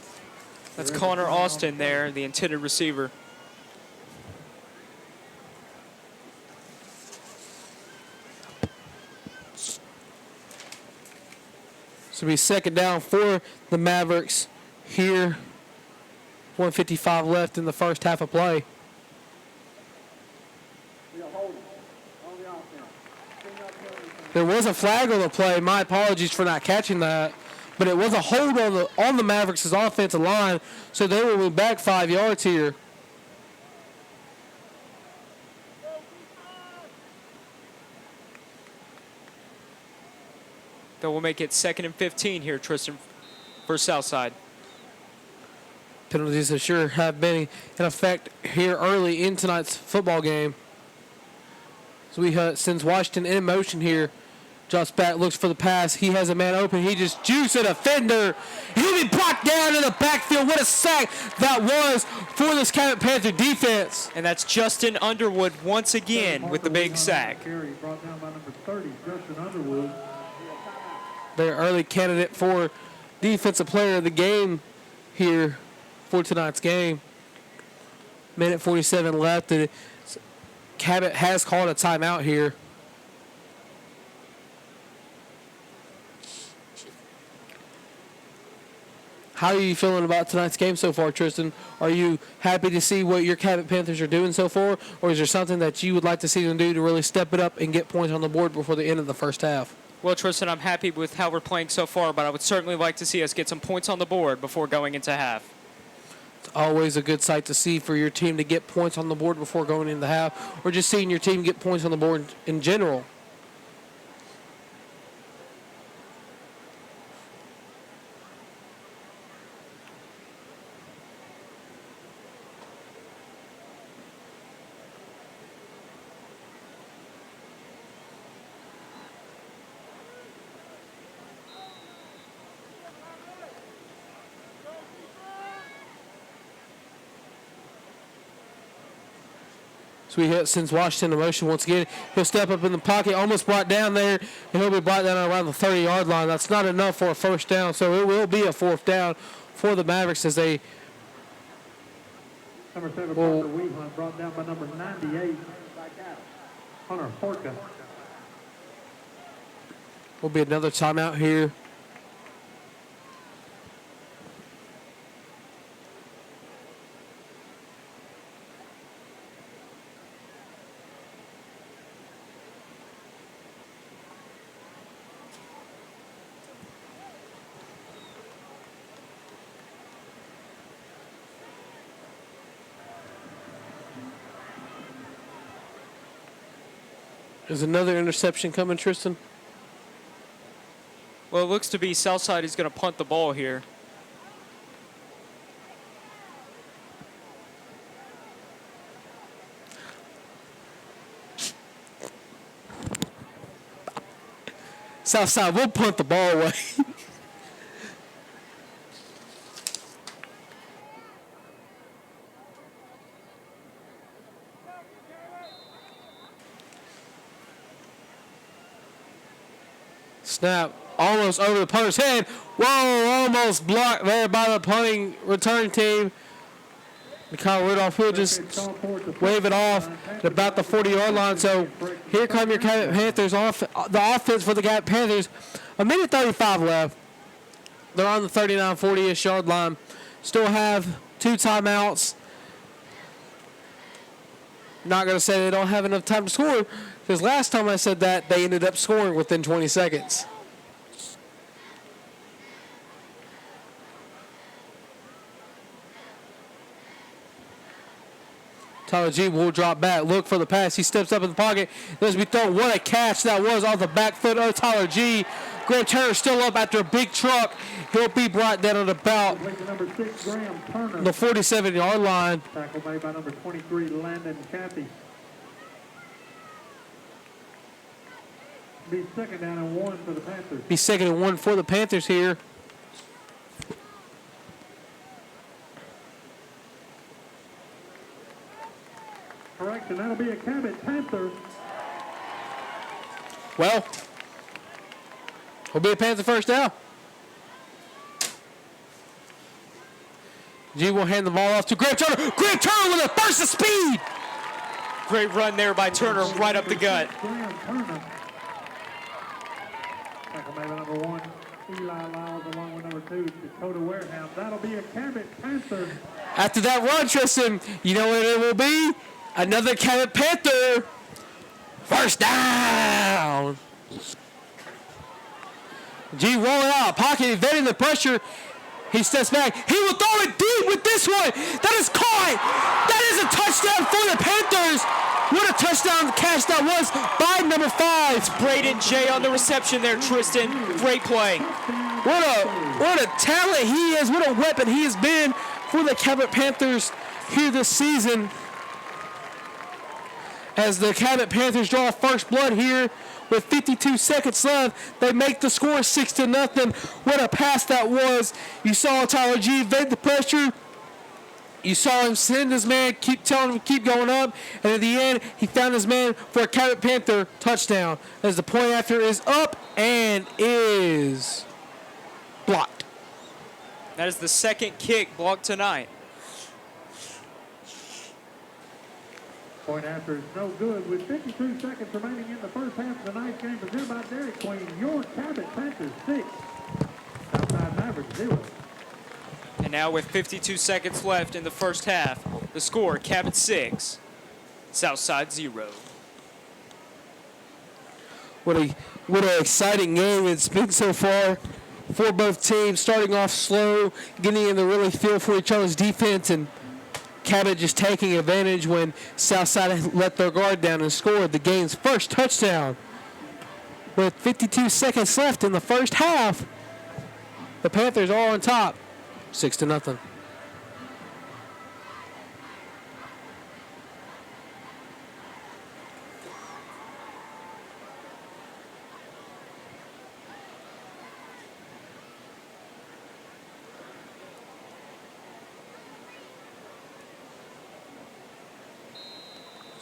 That's Connor Austin there, the intended receiver. So it'll be second down for the Mavericks here. 1:55 left in the first half of play. There was a flag on the play. My apologies for not catching that. But it was a hold on the Mavericks' offensive line, so they will move back 5 yards here. That will make it 2nd and 15 here, Tristan, for Southside. Penalties that sure have been in effect here early in tonight's football game. So sends Washington in motion here. Drops back, looks for the pass. He has a man open. He just juiced a defender. He'll be brought down in the backfield. What a sack that was for this Cabot Panther defense. And that's Justin Underwood once again with the big sack. Brought down by number 30, Justin Underwood. Their early candidate for defensive player of the game here for tonight's game. Minute 47 left. And Cabot has called a timeout here. How are you feeling about tonight's game so far, Tristan? Are you happy to see what your Cabot Panthers are doing so far, or is there something that you would like to see them do to really step it up and get points on the board before the end of the first half? Well, Tristan, I'm happy with how we're playing so far, but I would certainly like to see us get some points on the board before going into half. It's always a good sight to see for your team to get points on the board before going into half, or just seeing your team get points on the board in general. So he sends Washington in motion once again. He'll step up in the pocket, almost brought down there, and he'll be brought down around the 30-yard line. That's not enough for a first down, so it will be a fourth down for the Mavericks as they Number 7, Parker Weehunt, brought down by number 98, Hunter Horka. will be another timeout here. Is another interception coming, Tristan? Well, it looks to be Southside is going to punt the ball here. Southside will punt the ball away. Snap. Almost over the punter's head. Whoa, almost blocked there by the punting return team. Kyle Rudolph will just wave it off at about the 40-yard line. So here come your Cabot Panthers off the offense for the Cabot Panthers. A minute 35 left. They're on the 39, 40-ish yard line. Still have 2 timeouts. Not going to say they don't have enough time to score, because last time I said that, they ended up scoring within 20 seconds. Tyler G will drop back, look for the pass. He steps up in the pocket. Does be thrown. What a catch that was off the back foot of Tyler G. Graham Turner still up after a big truck. He'll be brought down at about the 47-yard line. Tackle made by number 23, Landon Cathy. Be second down and 1 for the Panthers. Be second and 1 for the Panthers here. Correction, that'll be a Cabot Panther. Well, will be a Panther first down. G will hand the ball off to Graham Turner. Graham Turner with a burst of speed. Great run there by Turner right up the gut. Graham Turner. Tackle made by number 1, Eli Lyles, along with number 2, Dakota Warehouse. That'll be a Cabot Panther. After that run, Tristan, you know what it will be? Another Cabot Panther. First down. G rolling out, pocket, evading the pressure. He steps back. He will throw it deep with this one. That is caught. That is a touchdown for the Panthers. What a touchdown catch that was by number 5. Braden J on the reception there, Tristan. Great play. What a talent he is. What a weapon he has been for the Cabot Panthers here this season. As the Cabot Panthers draw first blood here with 52 seconds left, they make the score 6-0. What a pass that was. You saw Tyler G evade the pressure. You saw him send his man, keep telling him to keep going up, and at the end, he found his man for a Cabot Panther touchdown. As the point after is up and is blocked. That is the second kick blocked tonight. Point after is no good. With 52 seconds remaining in the first half of the ninth game, presented by Dairy Queen, your Cabot Panthers 6, Southside Mavericks 0. And now with 52 seconds left in the first half, the score, Cabot 6, Southside 0. What an exciting game it's been so far for both teams. Starting off slow, getting in the really feel for each other's defense, and Cabot just taking advantage when Southside let their guard down and scored the game's first touchdown. With 52 seconds left in the first half, the Panthers are on top, 6-0.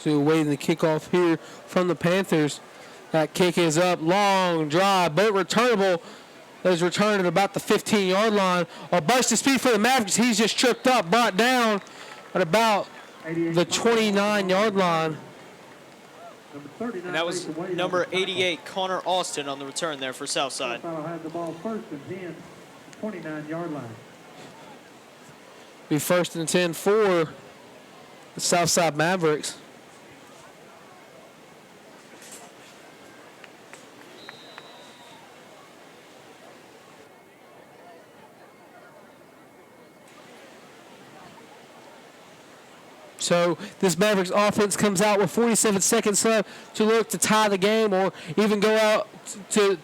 So waiting the kickoff here from the Panthers. That kick is up, long drive, but returnable. That is returned at about the 15-yard line. A burst of speed for the Mavericks. He's just tripped up, brought down at about the 29-yard line. And that was number 88, Connor Austin, on the return there for Southside. Had the ball first and 10, 29-yard line. Be first and 10 for the Southside Mavericks. So this Mavericks offense comes out with 47 seconds left to look to tie the game or even go out to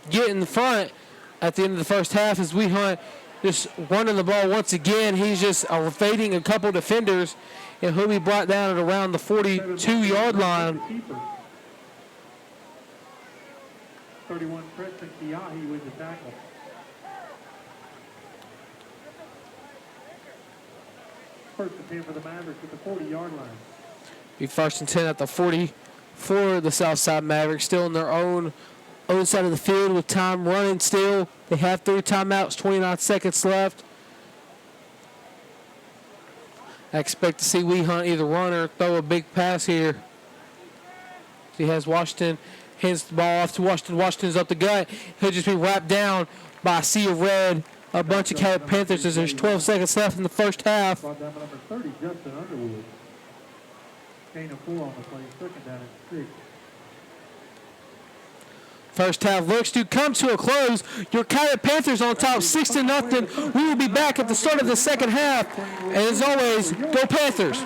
get in the front at the end of the first half as we hunt just running the ball once again. He's just evading a couple defenders and he'll be brought down at around the 42-yard line. 31 Preston Kiahi with the tackle. First and 10 for the Mavericks at the 40-yard line. Be first and 10 at the 40 for the Southside Mavericks, still in their own side of the field with time running still. They have 3 timeouts, 29 seconds left. I expect to see Wee Hunt either run or throw a big pass here. He has Washington, hands the ball off to Washington. Washington's up the gut. He'll just be wrapped down by a sea of red. A bunch of Cabot Panthers as there's 12 seconds left in the first half. Brought down by number 30, Justin Underwood. Gain of 4 on the play, second down and 6. First half looks to come to a close. Your Cabot Panthers on top 6-0. We will be back at the start of the second half. And as always, go Panthers.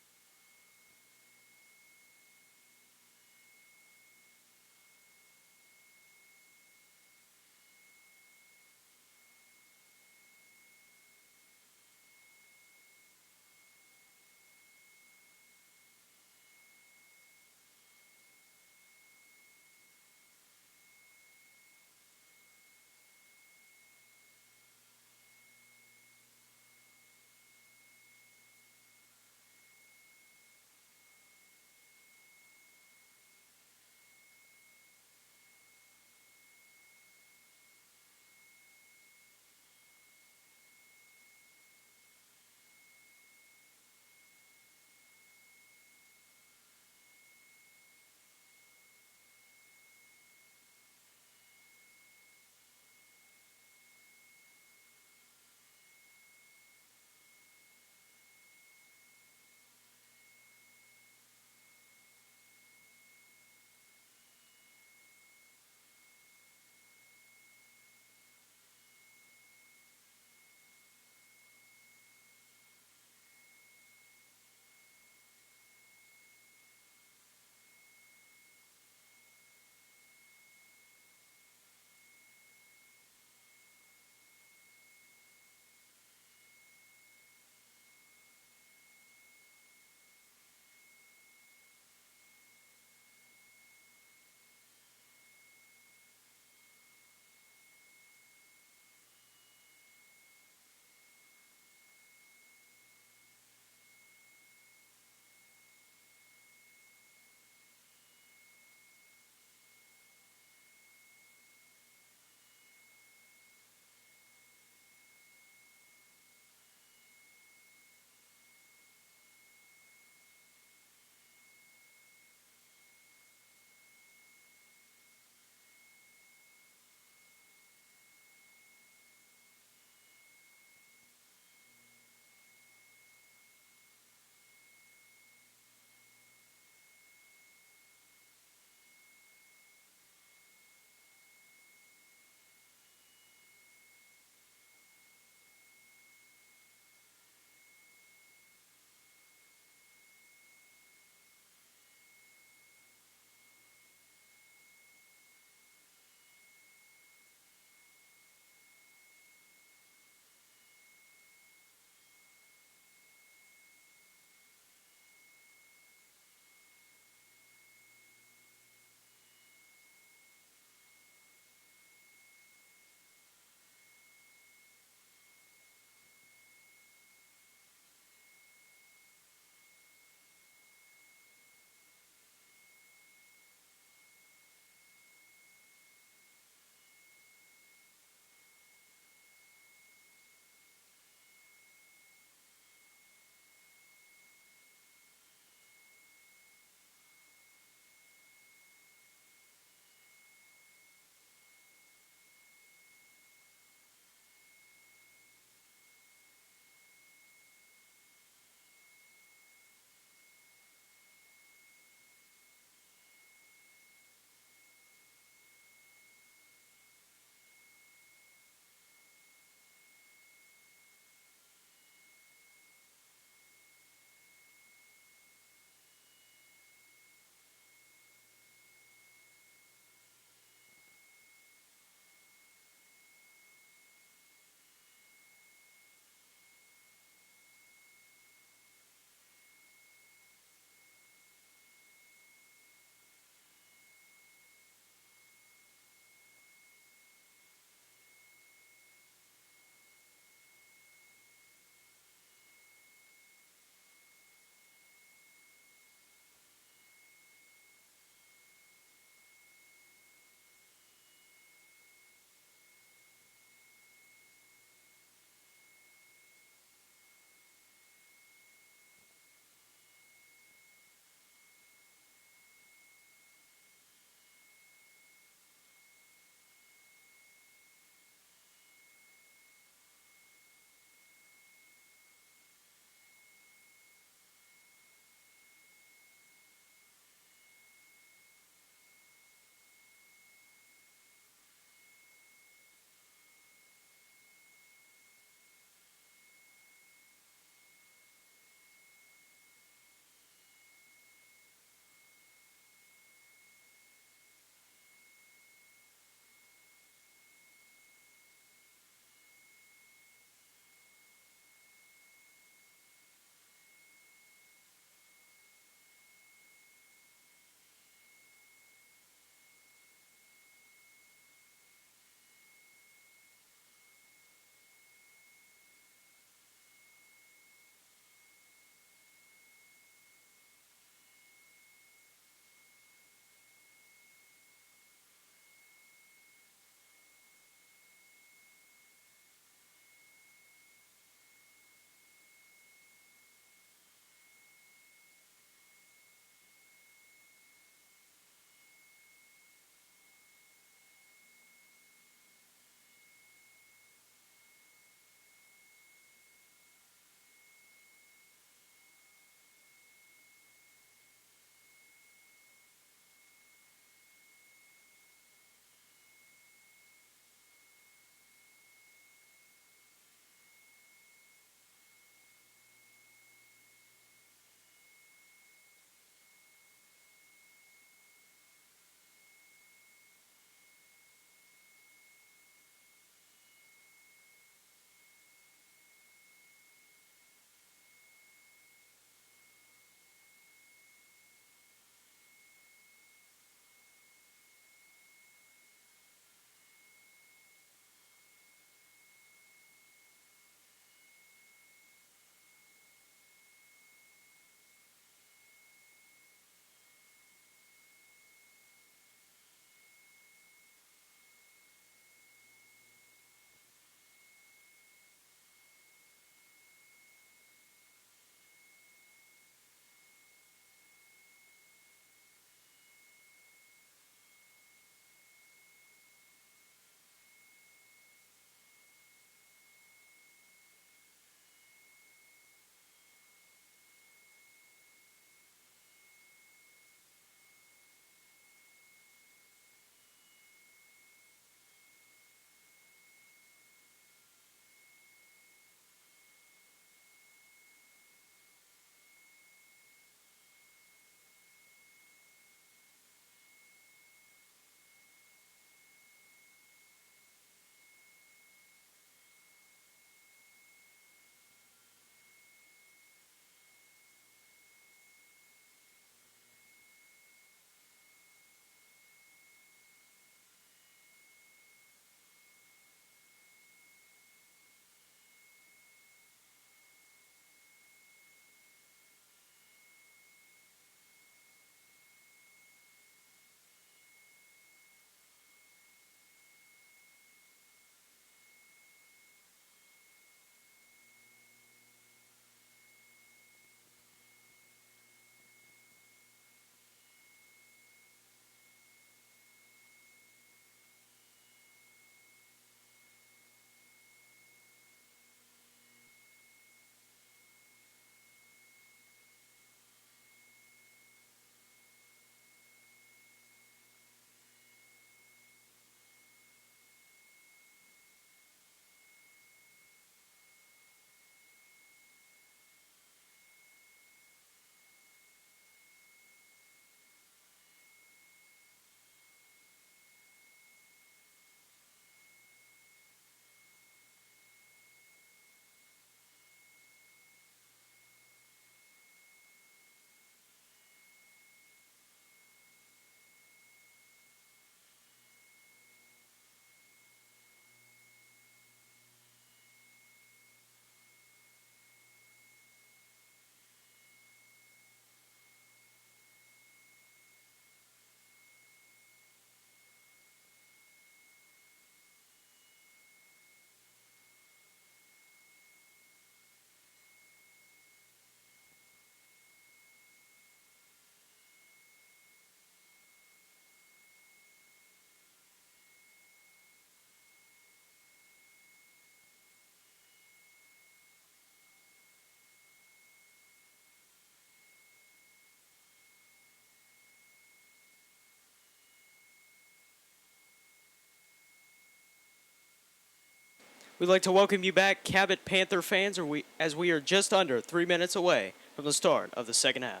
We'd like to welcome you back, Cabot Panther fans, as we are just under 3 minutes away from the start of the second half.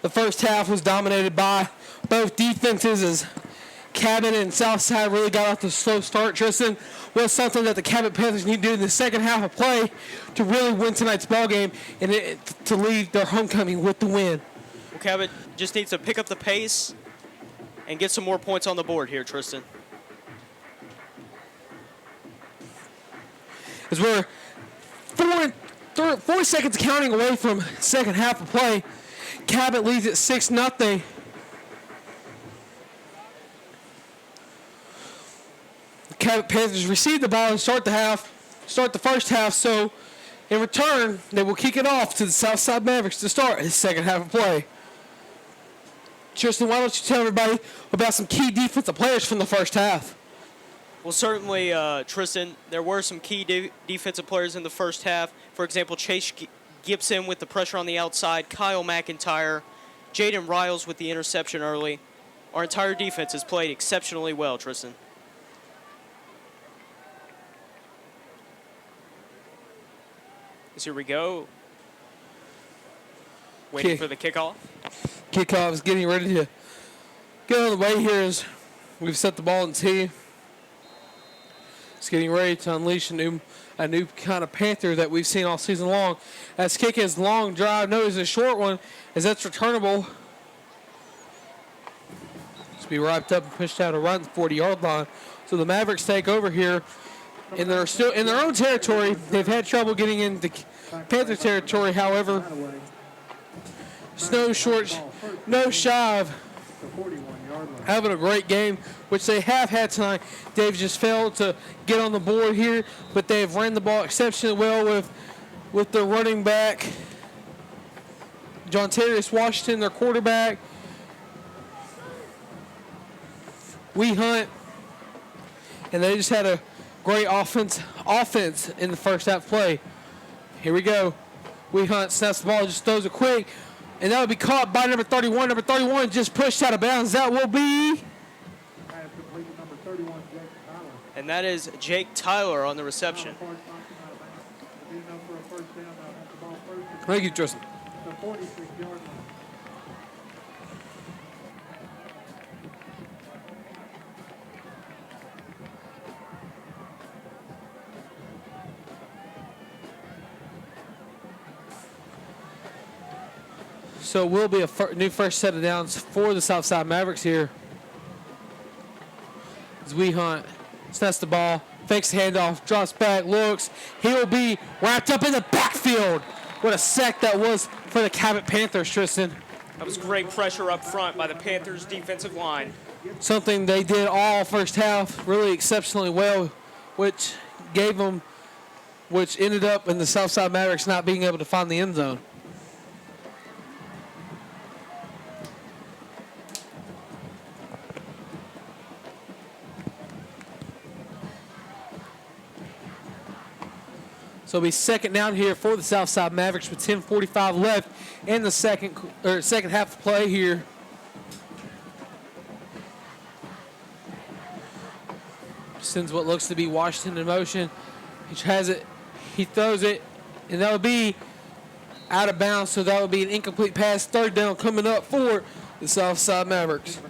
The first half was dominated by both defenses as Cabot and Southside really got off the slow start. Tristan, was something that the Cabot Panthers need to do in the second half of play to really win tonight's ball game and to lead their homecoming with the win. Well, Cabot just needs to pick up the pace and get some more points on the board here, Tristan. As we're 4 seconds counting away from second half of play, Cabot leads at 6-0. The Cabot Panthers receive the ball and start the first half, so in return, they will kick it off to the Southside Mavericks to start the second half of play. Tristan, why don't you tell everybody about some key defensive players from the first half? Well, certainly, Tristan, there were some key defensive players in the first half. For example, Chase Gibson with the pressure on the outside, Kyle McIntyre, Jaden Riles with the interception early. Our entire defense has played exceptionally well, Tristan. So here we go. Waiting for the kickoff. Kickoff is getting ready to get on the way here as we've set the ball in tee. It's getting ready to unleash a new kind of Panther that we've seen all season long. As kick is long drive, no, it's a short one, as that's returnable. It's be wrapped up and pushed out around the 40-yard line. So the Mavericks take over here, and they're still in their own territory. They've had trouble getting into Panther territory, however. No shy of having a great game, which they have had tonight. They've just failed to get on the board here, but they've ran the ball exceptionally well with their running back, John Terrius Washington, their quarterback. We Hunt, and they just had a great offense in the first half play. Here we go. We Hunt snaps the ball, just throws it quick, and that will be caught by number 31. Number 31 just pushed out of bounds. That will be... And that is Jake Tyler on the reception. Thank you, Tristan. So it will be a new first set of downs for the Southside Mavericks here. As We Hunt snaps the ball, fakes the handoff, drops back, looks. He will be wrapped up in the backfield. What a sack that was for the Cabot Panthers, Tristan. That was great pressure up front by the Panthers defensive line. Something they did all first half really exceptionally well, which ended up in the Southside Mavericks not being able to find the end zone. So it'll be second down here for the Southside Mavericks with 10:45 left in the second half of play here. Sends what looks to be Washington in motion. He has it, he throws it, and that'll be out of bounds. So that will be an incomplete pass. Third down coming up for the Southside Mavericks.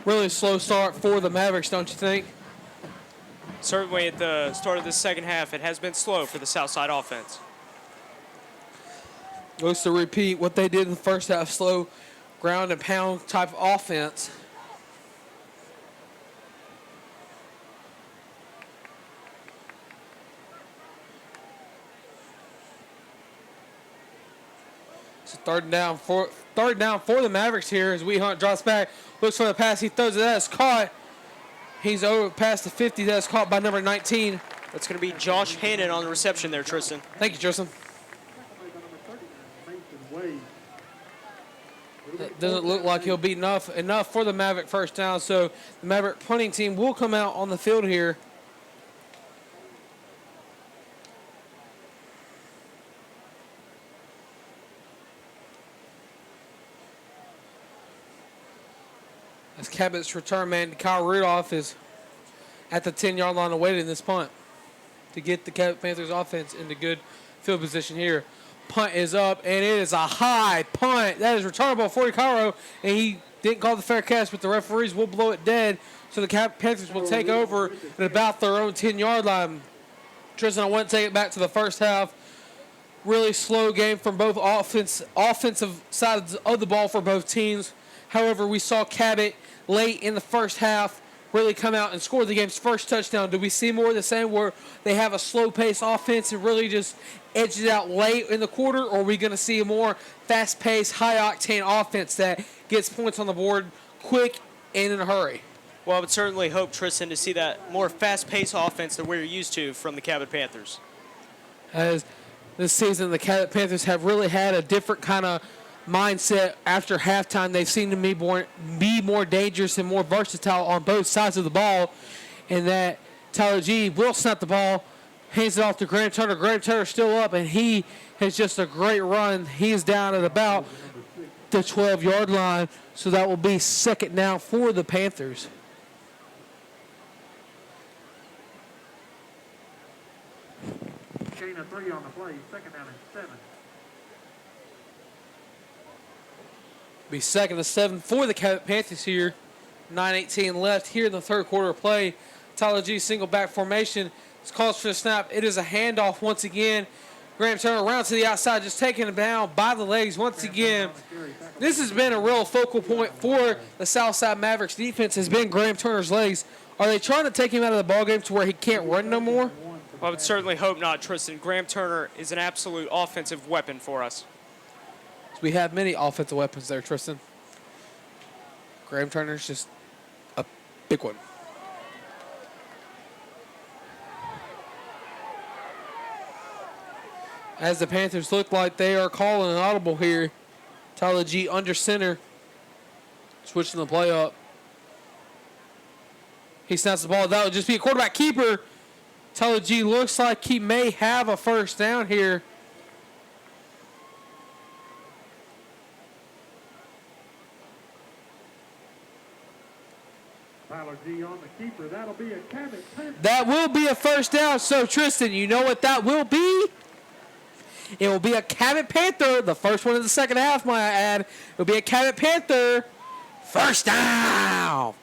Really slow start for the Mavericks, don't you think? Certainly at the start of the second half, it has been slow for the Southside offense. Looks to repeat what they did in the first half, slow ground and pound type of offense. So third down for the Mavericks here as Hunt drops back, looks for the pass, he throws it, that's caught. He's over past the 50, that's caught by number 19. That's going to be Josh Hannon on the reception there, Tristan. Thank you, Tristan. That doesn't look like he'll be enough for the Maverick first down, so the Maverick punting team will come out on the field here. As Cabot's return man, Kyle Rudolph, is at the 10-yard line awaiting this punt to get the Cabot Panthers offense into good field position here. Punt is up, and it is a high punt. That is returnable for Cairo, and he didn't call the fair catch, but the referees will blow it dead. So the Cabot Panthers will take over at about their own 10-yard line. Tristan, I want to take it back to the first half. Really slow game from both offensive sides of the ball for both teams. However, we saw Cabot late in the first half really come out and score the game's first touchdown. Do we see more of the same where they have a slow-paced offense and really just edge it out late in the quarter, or are we going to see a more fast-paced, high-octane offense that gets points on the board quick and in a hurry? Well, I would certainly hope, Tristan, to see that more fast-paced offense that we're used to from the Cabot Panthers. As this season, the Cabot Panthers have really had a different kind of mindset after halftime. They've seemed to be more dangerous and more versatile on both sides of the ball, and that Tyler G will snap the ball, hands it off to Graham Turner. Graham Turner's still up, and he has just a great run. He's down at about the 12-yard line, so that will be second down for the Panthers. Gain of 3 on the play, second down and 7. Be second and 7 for the Cabot Panthers here. 9:18 left here in the third quarter of play. Tyler G single back formation. It's called for the snap. It is a handoff once again. Graham Turner around to the outside, just taking him down by the legs once again. This has been a real focal point for the Southside Mavericks defense, has been Graham Turner's legs. Are they trying to take him out of the ballgame to where he can't run no more? Well, I would certainly hope not, Tristan. Graham Turner is an absolute offensive weapon for us. We have many offensive weapons there, Tristan. Graham Turner's just a big one. As the Panthers look like they are calling an audible here, Tyler G under center, switching the play up. He snaps the ball. That would just be a quarterback keeper. Tyler G looks like he may have a first down here. Tyler G on the keeper. That'll be a Cabot Panther. That will be a first down. So, Tristan, you know what that will be? It will be a Cabot Panther. The first one in the second half, might I add. It will be a Cabot Panther. First down.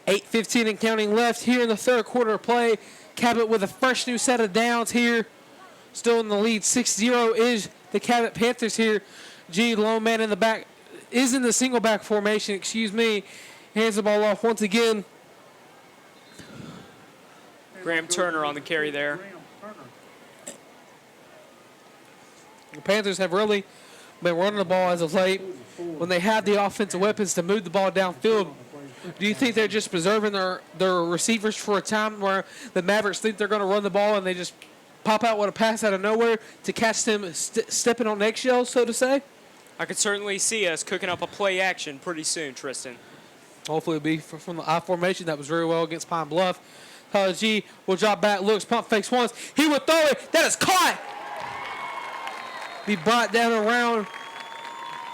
8:15 and counting left here in the third quarter of play. Cabot with a fresh new set of downs here. Still in the lead. 6-0 is the Cabot Panthers here. G, lone man in the back. Is in the single back formation, hands the ball off once again. Graham Turner on the carry there. The Panthers have really been running the ball as of late. When they have the offensive weapons to move the ball downfield, do you think they're just preserving their receivers for a time where the Mavericks think they're going to run the ball and they just pop out with a pass out of nowhere to catch them stepping on eggshells, so to say? I could certainly see us cooking up a play action pretty soon, Tristan. Hopefully it'll be from the I formation. That was very well against Pine Bluff. Tyler G will drop back, looks, pump fakes once. He will throw it. That is caught. Be brought down around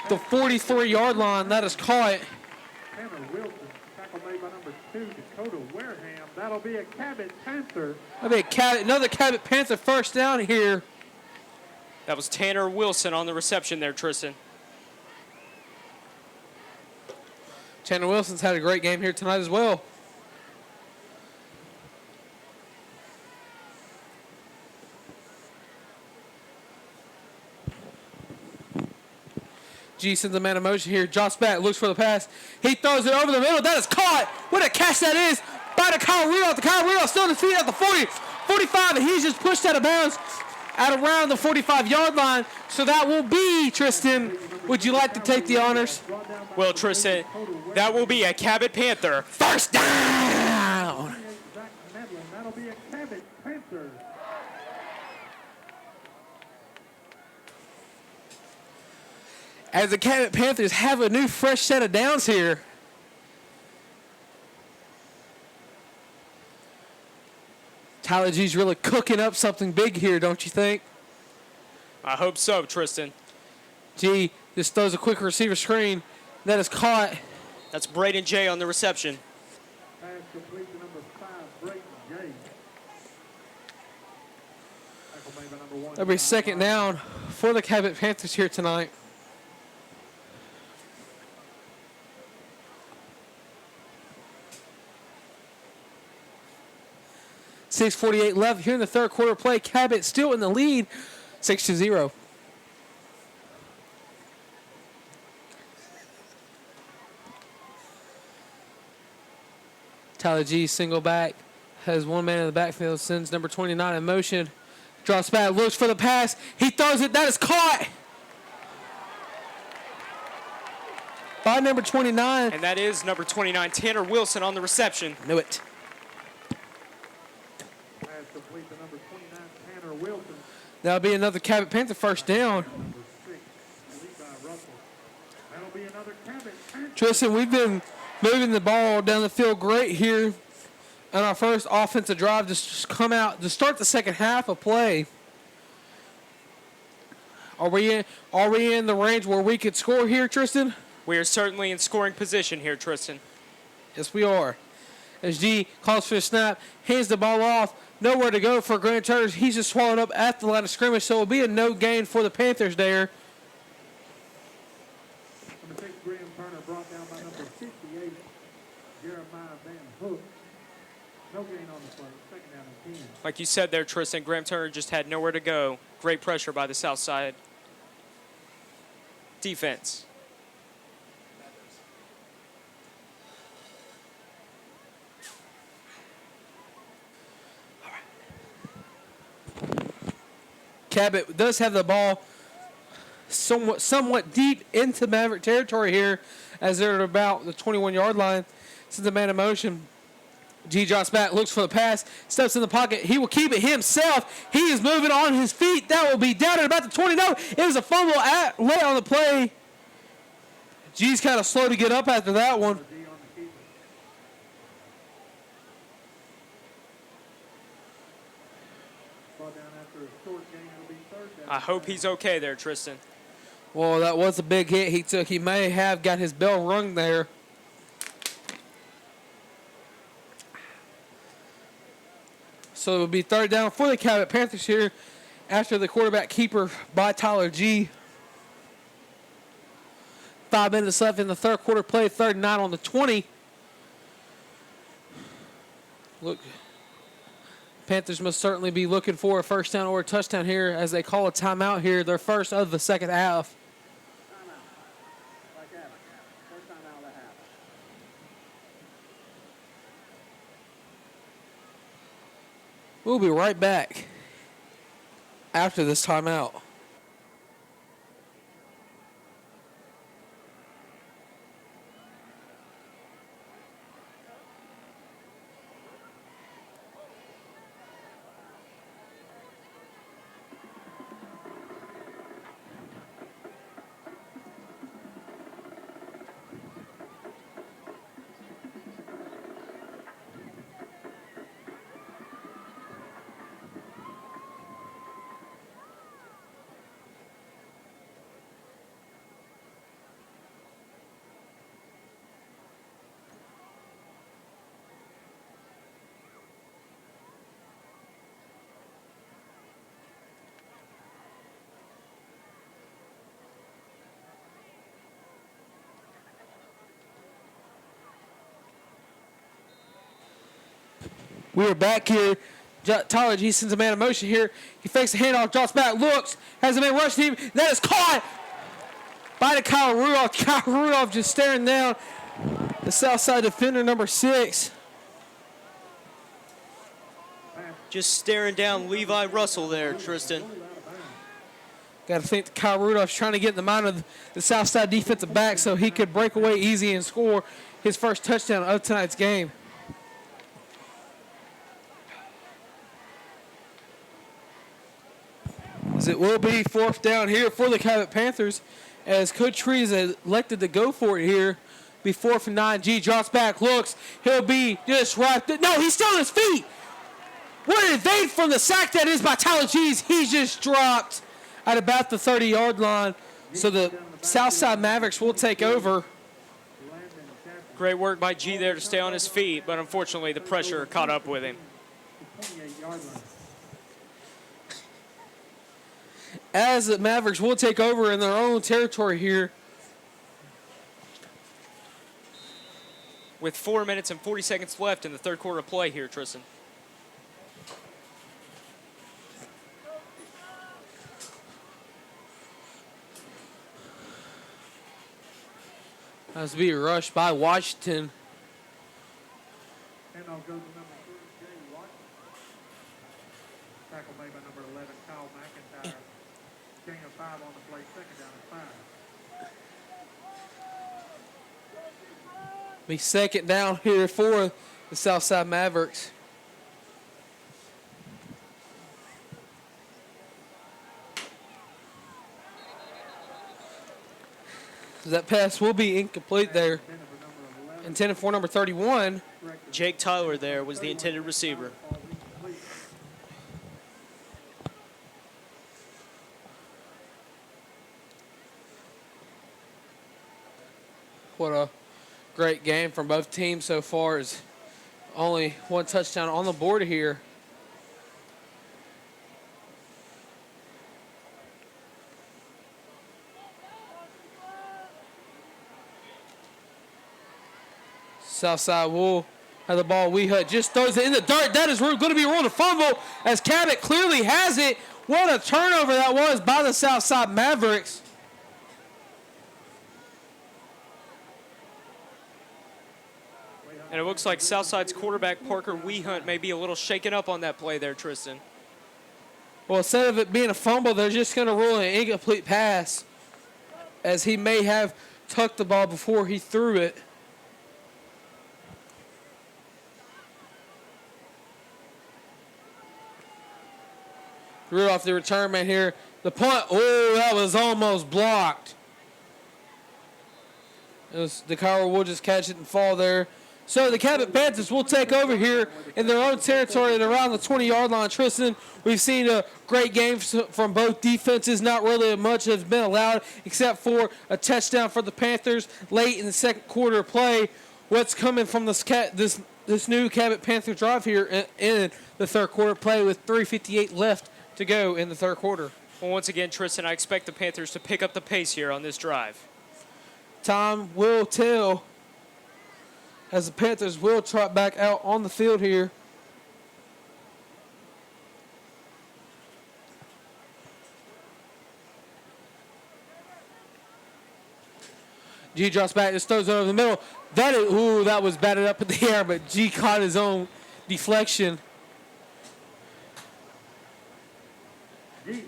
the 43-yard line. That is caught. Tanner Wilson, tackle made by number 2, Dakota Wareham. That'll be a Cabot Panther. That'll be another Cabot Panther first down here. That was Tanner Wilson on the reception there, Tristan. Tanner Wilson's had a great game here tonight as well. G sends a man of motion here. Drops back, looks for the pass. He throws it over the middle. That is caught. What a catch that is by the Kyle Rudolph. The Kyle Rudolph still on his feet at the 40, 45, and he's just pushed out of bounds at around the 45-yard line. So that will be, Tristan, would you like to take the honors? Well, Tristan, that will be a Cabot Panther. First down. That'll be a Cabot Panther. As the Cabot Panthers have a new fresh set of downs here. Tyler G's really cooking up something big here, don't you think? I hope so, Tristan. G just throws a quick receiver screen. That is caught. That's Braden J on the reception. Pass complete to number 5, Brayton J. Tackle made by number 1. That'll be second down for the Cabot Panthers here tonight. .648 left here in the third quarter play. Cabot still in the lead, 6-0. Tyler G single back, has one man in the backfield, sends number 29 in motion, drops back, looks for the pass, he throws it, that is caught by number 29. And that is number 29, Tanner Wilson on the reception. Knew it. Pass complete to number 29, Tanner Wilson. That'll be another Cabot Panther first down. Number 6, Levi Russell. That'll be another Cabot Panther. Tristan, we've been moving the ball down the field great here on our first offensive drive to just come out to start the second half of play. Are we in the range where we could score here, Tristan? We are certainly in scoring position here, Tristan. Yes, we are. As G calls for a snap, hands the ball off, nowhere to go for Grant Turner. He's just swallowed up at the line of scrimmage, so it'll be a no gain for the Panthers there. Number 6, Graham Turner brought down by number 58, Jeremiah Van Hook. No gain on the play. Second down and 10. Like you said there, Tristan, Graham Turner just had nowhere to go. Great pressure by the Southside defense. Cabot does have the ball somewhat deep into Maverick territory here as they're at about the 21-yard line. Sends a man in motion. G drops back, looks for the pass, steps in the pocket. He will keep it himself. He is moving on his feet. That will be down at about the 20. No, it was a fumble late on the play. G's kind of slow to get up after that one. I hope he's okay there, Tristan. Well, that was a big hit he took. He may have got his bell rung there. So it will be third down for the Cabot Panthers here after the quarterback keeper by Tyler G. 5 minutes left in the third quarter play, 3rd and 9 on the 20. Look, Panthers must certainly be looking for a first down or a touchdown here as they call a timeout here, their first of the second half. We'll be right back after this timeout. We are back here. Tyler G sends a man in motion here. He fakes the handoff, drops back, looks, has a man rushing him. That is caught by the Kyle Rudolph. Kyle Rudolph just staring down the Southside defender, number 6. Just staring down Levi Russell there, Tristan. Got to think that Kyle Rudolph's trying to get in the mind of the Southside defensive back so he could break away easy and score his first touchdown of tonight's game. As it will be 4th down here for the Cabot Panthers, as Coach Tree is elected to go for it here. Be 4th and 9. G drops back, looks. He'll be just right. No, he's still on his feet. What an evade from the sack that is by Tyler G's. He's just dropped at about the 30-yard line. So the Southside Mavericks will take over. Great work by G there to stay on his feet, but unfortunately the pressure caught up with him. As the Mavericks will take over in their own territory here. With 4 minutes and 40 seconds left in the third quarter of play here, Tristan. As being rushed by Washington. And I'll go to number 3, Jay Watt. Tackle made by number 11, Kyle McIntyre. Gain of 5 on the play, 2nd down and 5. Be 2nd down here for the Southside Mavericks. That pass will be incomplete there. Intended for number 31. Jake Tyler there was the intended receiver. What a great game from both teams so far. Is only one touchdown on the board here. Southside will have the ball. Weehut just throws it in the dirt. That is going to be ruled a fumble as Cabot clearly has it. What a turnover that was by the Southside Mavericks. And it looks like Southside's quarterback Parker Weehunt may be a little shaken up on that play there, Tristan. Well, instead of it being a fumble, they're just going to rule an incomplete pass, as he may have tucked the ball before he threw it. Rudolph, the return man here. The punt, oh, that was almost blocked. The Coward will just catch it and fall there. So the Cabot Panthers will take over here in their own territory at around the 20-yard line. Tristan, we've seen a great game from both defenses. Not really much has been allowed except for a touchdown for the Panthers late in the second quarter play. What's coming from this new Cabot Panther drive here in the third quarter play with 3:58 left to go in the third quarter? Well, once again, Tristan, I expect the Panthers to pick up the pace here on this drive. Time will tell as the Panthers will trot back out on the field here. G drops back, just throws it over the middle. That was batted up in the air, but G caught his own deflection.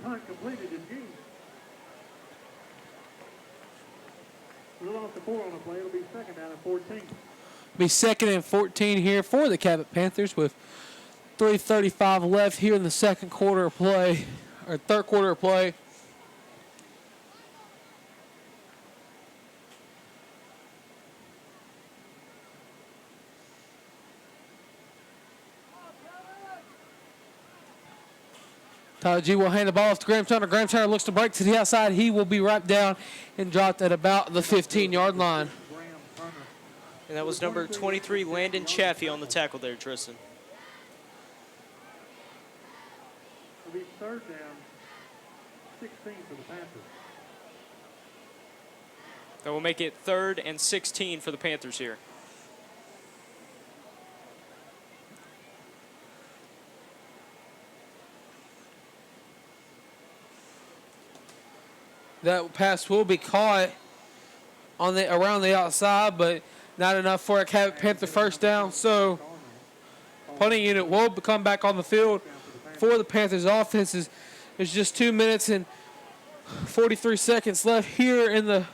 Hunt completed to G. A little off the 4 on the play. It'll be second down and 14. Be second and 14 here for the Cabot Panthers with 3:35 left here in the second quarter of play, or third quarter of play. Tyler G will hand the ball off to Graham Turner. Graham Turner looks to break to the outside. He will be right down and dropped at about the 15-yard line. And that was number 23, Landon Chaffee, on the tackle there, Tristan. It'll be third down, 16 for the Panthers. That will make it 3rd and 16 for the Panthers here. That pass will be caught on the around the outside, but not enough for a Cabot Panther first down. So punting unit will come back on the field for the Panthers offense. There's just 2 minutes and 43 seconds left here in the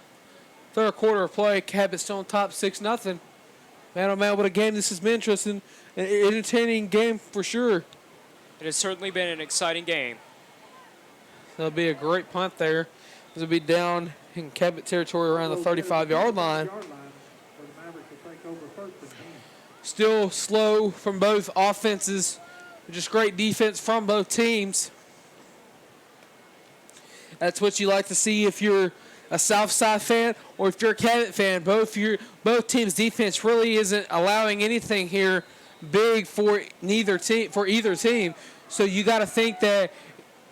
third quarter of play. Cabot still on top 6-0. Man, oh man, what a game this has been. Interesting, an entertaining game for sure. It has certainly been an exciting game. That'll be a great punt there. It'll be down in Cabot territory around the 35-yard line. Still slow from both offenses. Just great defense from both teams. That's what you like to see if you're a Southside fan or if you're a Cabot fan. Both teams' defense really isn't allowing anything here big for either team. So you got to think that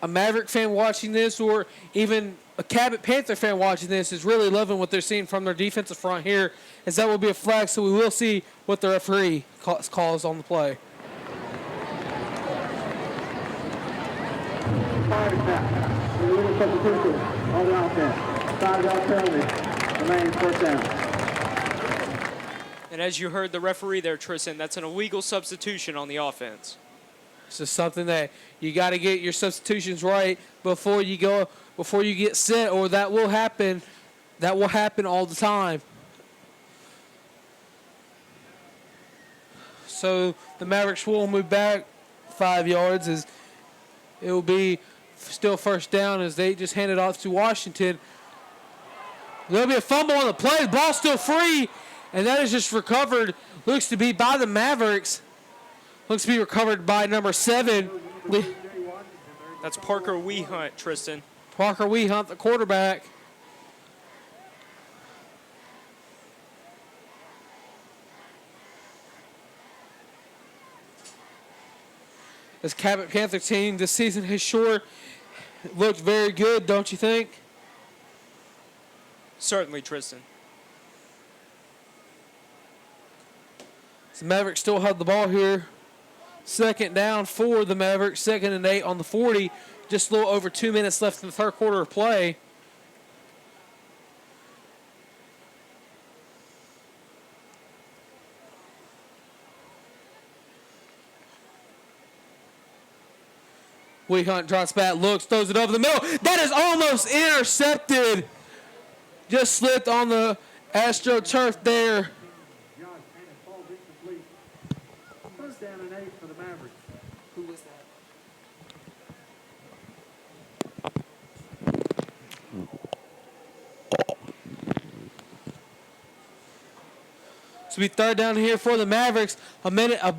a Maverick fan watching this or even a Cabot Panther fan watching this is really loving what they're seeing from their defensive front here, as that will be a flag, so we will see what the referee calls on the play. Illegal substitution on the offense. 5-yard penalty. Remains first down. And as you heard the referee there, Tristan, that's an illegal substitution on the offense. It's just something that you got to get your substitutions right before you get set, or that will happen. That will happen all the time. So the Mavericks will move back 5 yards, as it will be still first down as they just hand it off to Washington. There'll be a fumble on the play. The ball's still free, and that is just recovered. Looks to be by the Mavericks. Looks to be recovered by number 7. That's Parker Wehunt, Tristan. Parker Wehunt, the quarterback. This Cabot Panther team this season has sure looked very good, don't you think? Certainly, Tristan. The Mavericks still have the ball here. Second down for the Mavericks. 2nd and 8 on the 40. Just a little over 2 minutes left in the third quarter of play. Wehunt drops back, looks, throws it over the middle. That is almost intercepted. Just slipped on the AstroTurf there. First down and 8 for the Mavericks. Who was that? So be third down here for the Mavericks. A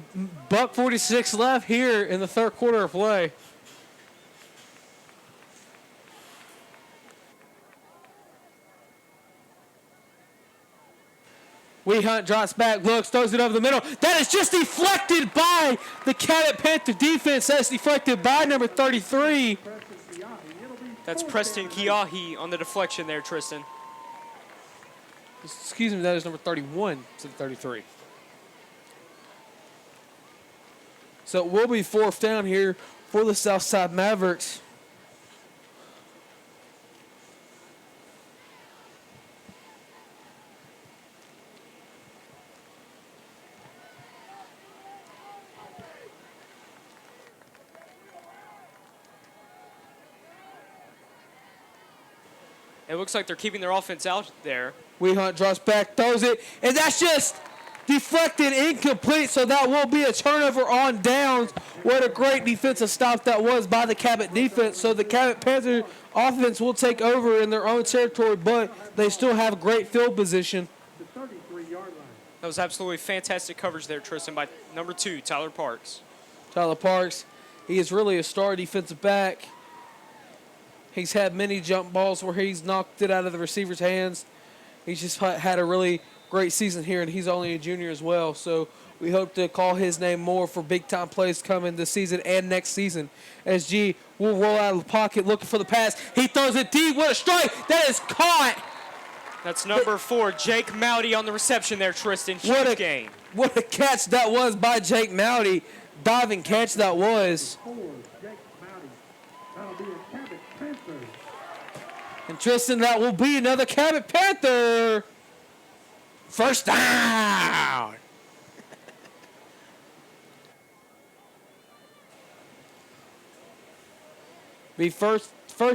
buck 46 left here in the third quarter of play. Wehunt drops back, looks, throws it over the middle. That is just deflected by the Cabot Panther defense. That's deflected by number 33. That's Preston Kiahi on the deflection there, Tristan. Excuse me, that is number 31 to 33. So it will be fourth down here for the Southside Mavericks. It looks like they're keeping their offense out there. Hunt drops back, throws it, and that's just deflected, incomplete, so that will be a turnover on downs. What a great defensive stop that was by the Cabot defense. So the Cabot Panthers offense will take over in their own territory, but they still have great field position. That was absolutely fantastic coverage there, Tristan, by number 2, Tyler Parks. Tyler Parks, he is really a star defensive back. He's had many jump balls where he's knocked it out of the receiver's hands. He's just had a really great season here, and he's only a junior as well. So we hope to call his name more for big-time plays coming this season and next season. SG will roll out of the pocket looking for the pass. He throws it deep. What a strike. That is caught. That's number 4, Jake Mowdy on the reception there, Tristan. Huge game. What a catch that was by Jake Mowdy. Diving catch that was. And Tristan, that will be another Cabot Panther. First down. Be first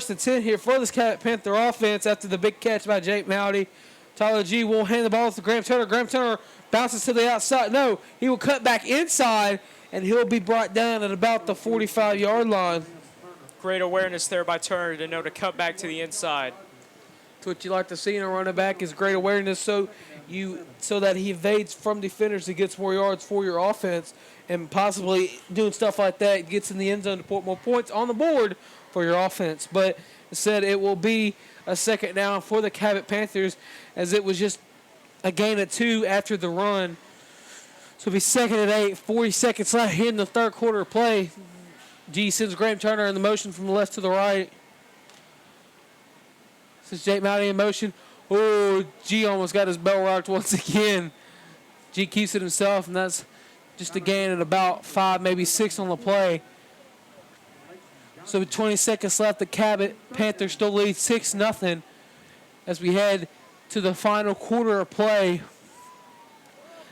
and 10 here for this Cabot Panther offense after the big catch by Jake Mowdy. Tyler G will hand the ball to Graham Turner. Graham Turner bounces to the outside. No, he will cut back inside, and he'll be brought down at about the 45-yard line. Great awareness there by Turner to know to cut back to the inside. That's what you like to see in a running back is great awareness so that he evades from defenders and gets more yards for your offense, and possibly doing stuff like that gets in the end zone to put more points on the board for your offense. But instead it will be a second down for the Cabot Panthers as it was just a gain of 2 after the run. So it'll be second and 8, 40 seconds left here in the third quarter of play. G sends Graham Turner in the motion from the left to the right. This is Jake Mowdy in motion. Oh, G almost got his bell rocked once again. G keeps it himself, and that's just a gain at about 5, maybe 6 on the play. So with 20 seconds left, the Cabot Panthers still lead 6-0 as we head to the final quarter of play.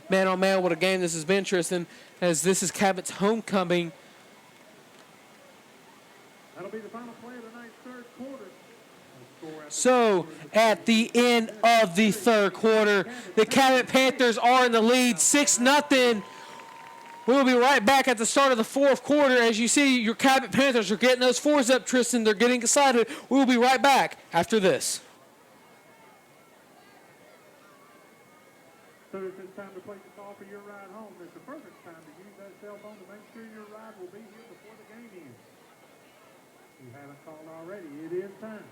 Man, oh man, what a game this has been, Tristan, as this is Cabot's homecoming. That'll be the final play of the night's third quarter. So at the end of the third quarter, the Cabot Panthers are in the lead, 6-0. We'll be right back at the start of the fourth quarter. As you see, your Cabot Panthers are getting those 4s up, Tristan. They're getting excited. We will be right back after this. So it's time to place a call for your ride home. It's the perfect time to use that cell phone to make sure your ride will be here before the game ends. If you haven't called already, it is time.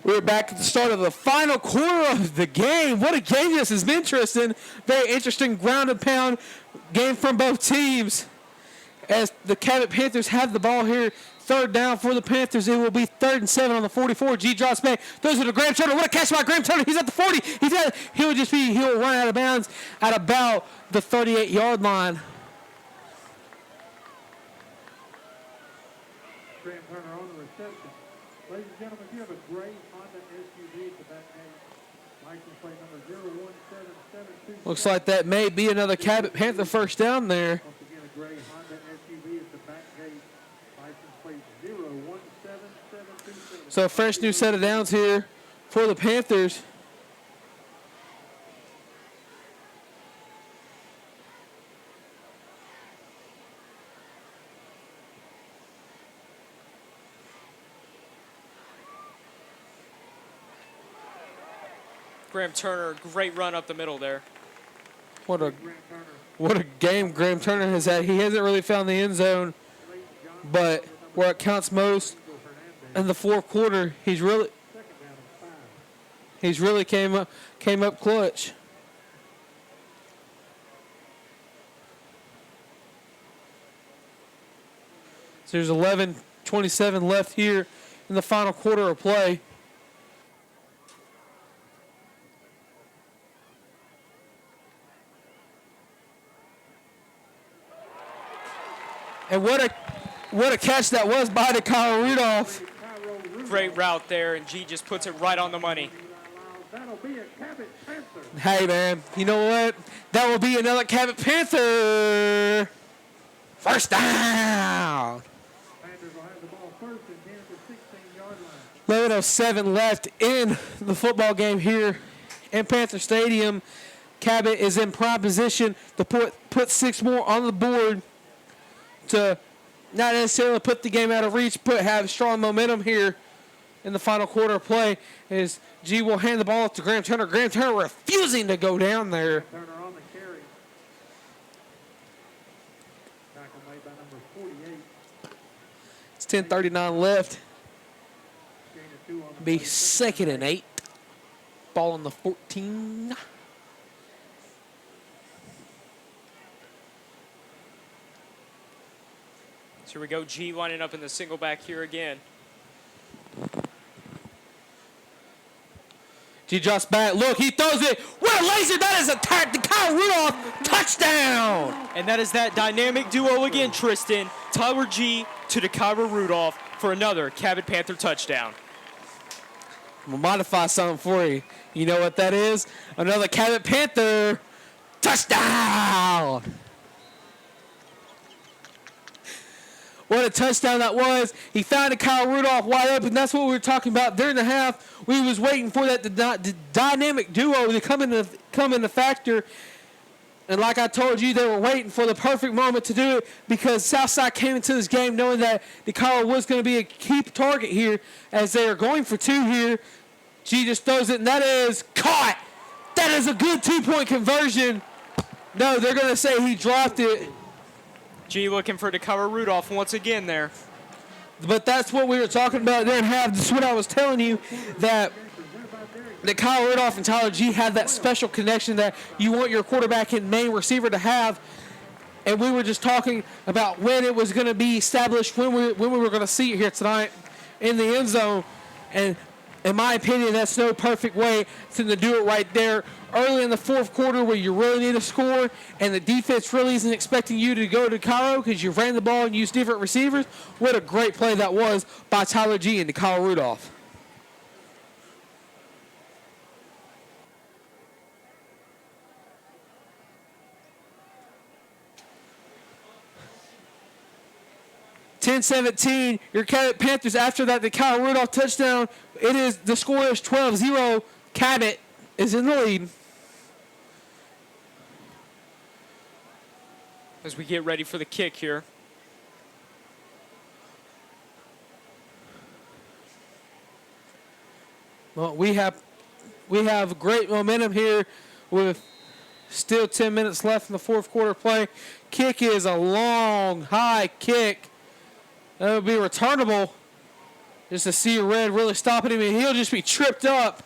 We're back at the start of the final quarter of the game. What a game this has been, Tristan. Very interesting ground and pound game from both teams. As the Cabot Panthers have the ball here, third down for the Panthers. It will be 3rd and 7 on the 44. G drops back. Those are to Graham Turner. What a catch by Graham Turner. He's at the 40. He'll run out of bounds at about the 38-yard line. Graham Turner on the reception. Ladies and gentlemen, if you have a gray Honda SUV at the back gate, license plate number 017722. Looks like that may be another Cabot Panther first down there. Once again, a gray Honda SUV at the back gate, license plate 017722. So a fresh new set of downs here for the Panthers. Graham Turner, great run up the middle there. What a game Graham Turner has had. He hasn't really found the end zone, but where it counts most in the fourth quarter, he's really came up clutch. So there's 11:27 left here in the final quarter of play. And what a catch that was by the Kyle Rudolph. Great route there, and G just puts it right on the money. Hey, man, you know what? That will be another Cabot Panther. First down. 11:07 left in the football game here in Panther Stadium. Cabot is in prime position to put 6 more on the board to not necessarily put the game out of reach, but have strong momentum here in the final quarter of play. As G will hand the ball off to Graham Turner. Graham Turner refusing to go down there. Turner on the carry. Tackle made by number 48. It's 10:39 left. Gain of 2 on the Be play. 2nd and 8. Ball on the 14. So here we go, G lining up in the single back here again. G drops back. Look, he throws it. What a laser that is! Attack the Kyle Rudolph touchdown. And that is that dynamic duo again, Tristan. Tyler G to DeKyra Rudolph for another Cabot Panther touchdown. I'm gonna modify something for you. You know what that is? Another Cabot Panther touchdown. What a touchdown that was. He found a Kyle Rudolph wide open. That's what we were talking about during the half. We was waiting for that the dynamic duo to come into factor. And like I told you, they were waiting for the perfect moment to do it because Southside came into this game knowing that DeKyra was going to be a key target here as they are going for 2 here. G just throws it, and that is caught. That is a good 2-point conversion. No, they're going to say he dropped it. G looking for DeKyra Rudolph once again there. But that's what we were talking about there in half. This is what I was telling you, that Kyle Rudolph and Tyler G had that special connection that you want your quarterback and main receiver to have. And we were just talking about when it was going to be established, when we were going to see it here tonight in the end zone. And in my opinion, that's no perfect way to do it right there early in the fourth quarter where you really need a score and the defense really isn't expecting you to go to Cairo because you ran the ball and used different receivers. What a great play that was by Tyler G and Kyle Rudolph. (10-17) your Cabot Panthers. After that, the Kyle Rudolph touchdown. The score is 12-0. Cabot is in the lead. As we get ready for the kick here. Well, we have great momentum here with still 10 minutes left in the fourth quarter play. Kick is a long, high kick. That'll be returnable. Just to see Red really stopping him, and he'll just be tripped up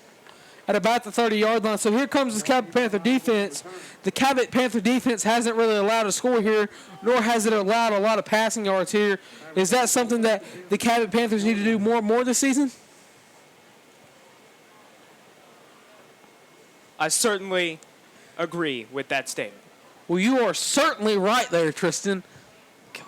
at about the 30-yard line. So here comes this Cabot Panther defense. The Cabot Panther defense hasn't really allowed a score here, nor has it allowed a lot of passing yards here. Is that something that the Cabot Panthers need to do more and more this season? I certainly agree with that statement. Well, you are certainly right there, Tristan. God.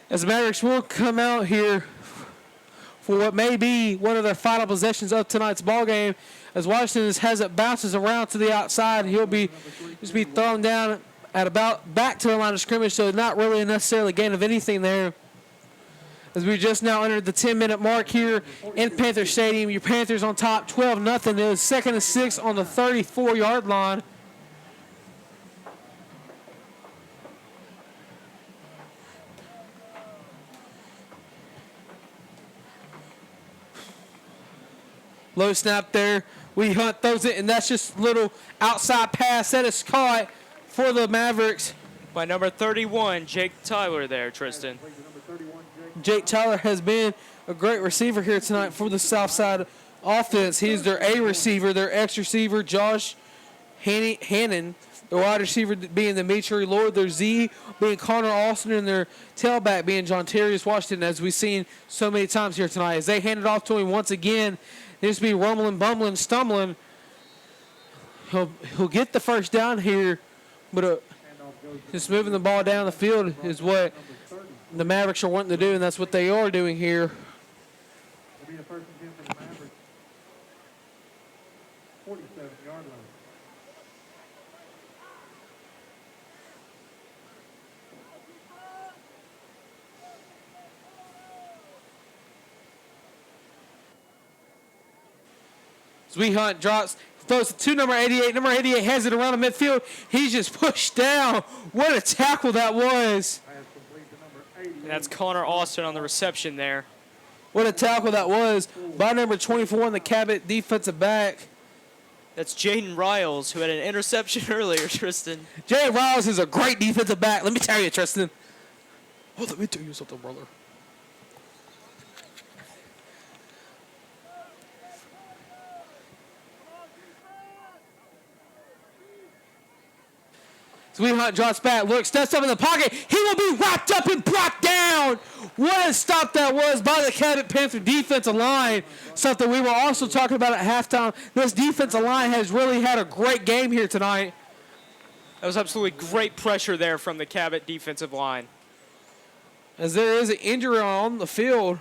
As the Mavericks will come out here for what may be one of their final possessions of tonight's ball game, as Washington has it bounces around to the outside, he'll be thrown down at about back to the line of scrimmage, so not really a necessarily gain of anything there. As we just now entered the 10-minute mark here in Panther Stadium, your Panthers on top, 12-0. It is 2nd and 6 on the 34-yard line. Low snap there. Hunt throws it, and that's just a little outside pass that is caught for the Mavericks. By number 31, Jake Tyler there, Tristan. Jake Tyler has been a great receiver here tonight for the Southside offense. He's their A receiver, their X receiver, Josh Hannon, the wide receiver being Demetri Lord, their Z being Connor Austin, and their tailback being John Terrius Washington, as we've seen so many times here tonight. As they hand it off to him once again, they just be rumbling, bumbling, stumbling. He'll get the first down here, but just moving the ball down the field is what the Mavericks are wanting to do, and that's what they are doing here. It'll be the first and 10 for the Mavericks. 47-yard line. Sweet Hunt drops, throws it to number 88. Number 88 has it around the midfield. He's just pushed down. What a tackle that was. And that's Connor Austin on the reception there. What a tackle that was by number 24 on the Cabot defensive back. That's Jaden Riles, who had an interception earlier, Tristan. Jay Riles is a great defensive back. Let me tell you, Tristan. Oh, let me tell you something, brother. Sweet Hunt drops back, looks, steps up in the pocket. He will be wrapped up and brought down. What a stop that was by the Cabot Panther defensive line. Something we were also talking about at halftime. This defensive line has really had a great game here tonight. That was absolutely great pressure there from the Cabot defensive line. As there is an injury on the field.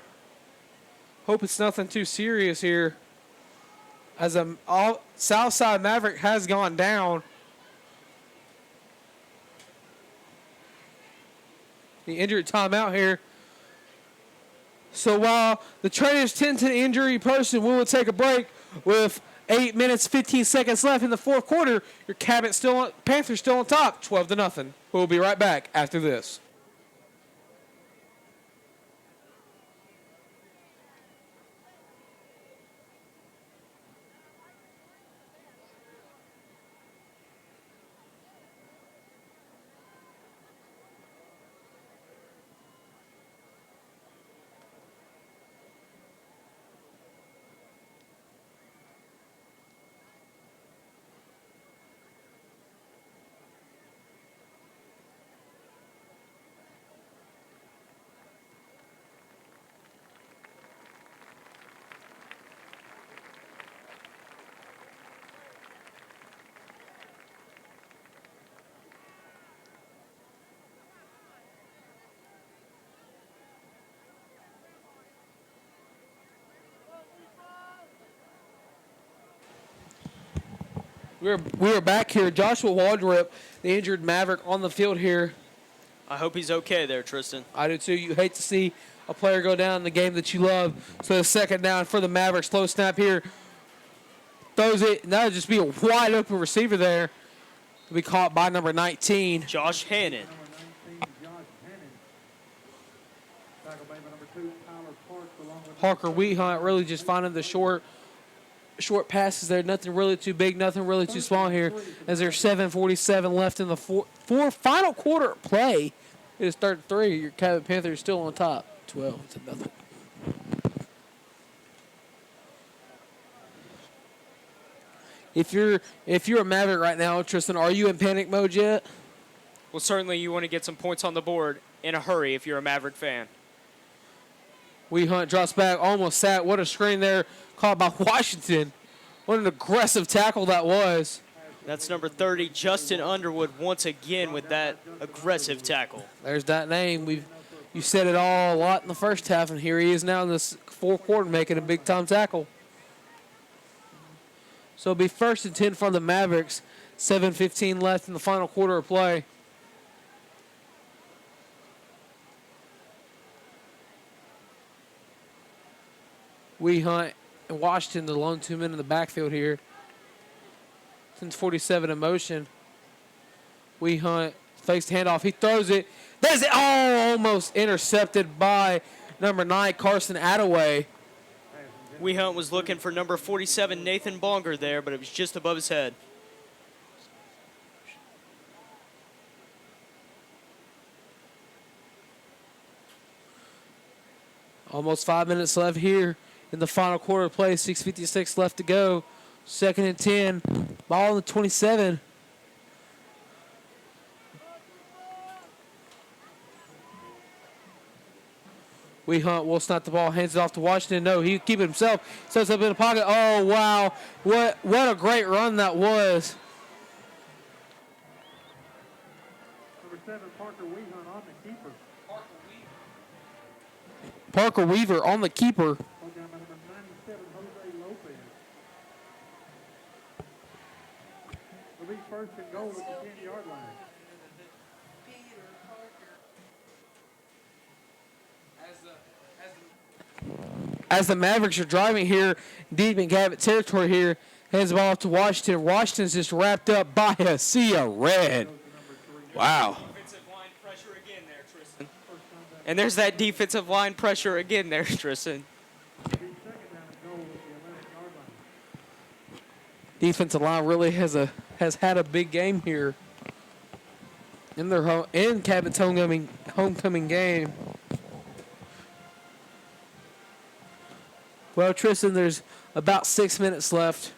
Hope it's nothing too serious here. As a Southside Maverick has gone down. The injury timeout here. So while the trainers tend to injury person, we will take a break with 8 minutes, 15 seconds left in the fourth quarter. Your Cabot Panthers still on top, 12-0. We'll be right back after this. We are back here. Joshua Waldrop, the injured Maverick, on the field here. I hope he's okay there, Tristan. I do too. You hate to see a player go down in the game that you love. So the second down for the Mavericks. Slow snap here. Throws it. And that would just be a wide open receiver there. Will be caught by number 19. Josh Hannon. Parker Wheathunt really just finding the short passes there. Nothing really too big, nothing really too small here. As there's 7:47 left in the final quarter play. It is 33. Your Cabot Panthers still on top. 12-0. If you're a Maverick right now, Tristan, are you in panic mode yet? Well, certainly you want to get some points on the board in a hurry if you're a Maverick fan. Wheathunt drops back, almost sat. What a screen there, caught by Washington. What an aggressive tackle that was. That's number 30, Justin Underwood, once again with that aggressive tackle. There's that name. You said it all a lot in the first half, and here he is now in this fourth quarter making a big-time tackle. So it'll be 1st and 10 for the Mavericks. 7:15 left in the final quarter of play. Wheathunt and Washington, the lone two men in the backfield here. Since 47 in motion. Wheathunt fakes the handoff. He throws it. There's it. Oh, almost intercepted by number 9, Carson Attaway. Wheathunt was looking for number 47, Nathan Bonger there, but it was just above his head. Almost 5 minutes left here in the final quarter of play. 6:56 left to go. Second and 10. Ball on the 27. Hunt will snap the ball, hands it off to Washington. No, he keep it himself. Sets up in the pocket. Oh, wow. What a great run that was. Number 7, Parker Wehunt on the keeper. Parker Weaver on the keeper. Program number 97, Jose Lopez. Will be first and goal at the 10-yard line. As the Mavericks are driving here deep in Cabot territory here, hands the ball off to Washington. Washington's just wrapped up by a sea of red. Wow. Defensive line pressure again there, Tristan. And there's that defensive line pressure again there, Tristan. Defensive line really has had a big game here in their Cabot's homecoming game. Well, Tristan, there's about 6 minutes left.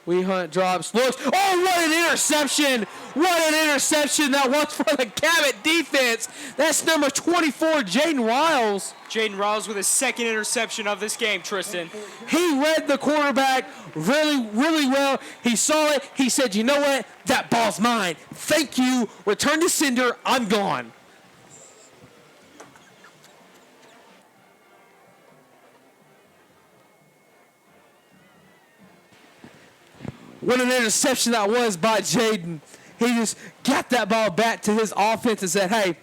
Hunt drops, looks. Oh, what an interception! What an interception that was for the Cabot defense. That's number 24, Jaden Riles. Jaden Riles with his second interception of this game, Tristan. He read the quarterback really, really well. He saw it. He said, you know what? That ball's mine. Thank you. Return to sender. I'm gone. What an interception that was by Jaden. He just got that ball back to his offense and said, hey,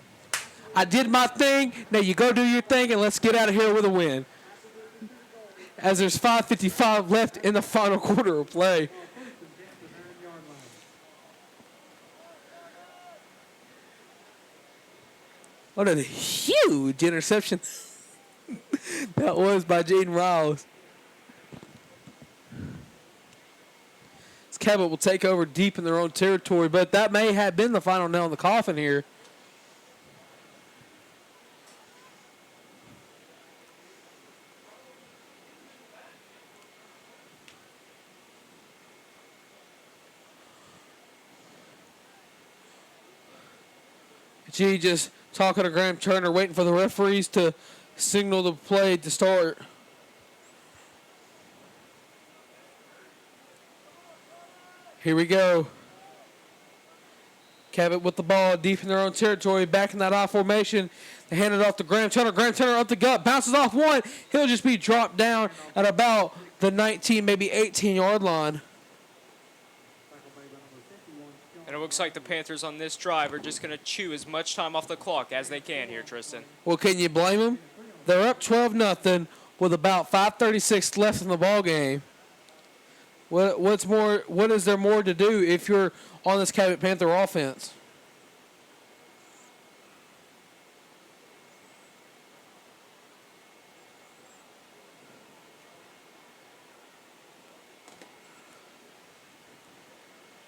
I did my thing. Now you go do your thing and let's get out of here with a win. As there's 5:55 left in the final quarter of play. What a huge interception that was by Jaden Riles. Cabot will take over deep in their own territory, but that may have been the final nail in the coffin here. G just talking to Graham Turner, waiting for the referees to signal the play to start. Here we go. Cabot with the ball deep in their own territory, back in that I formation. They hand it off to Graham Turner. Graham Turner up the gut, bounces off one. He'll just be dropped down at about the 19, maybe 18-yard line. And it looks like the Panthers on this drive are just going to chew as much time off the clock as they can here, Tristan. Well, can you blame them? They're up 12-0 with about 5:36 left in the ball game. What is there more to do if you're on this Cabot Panther offense?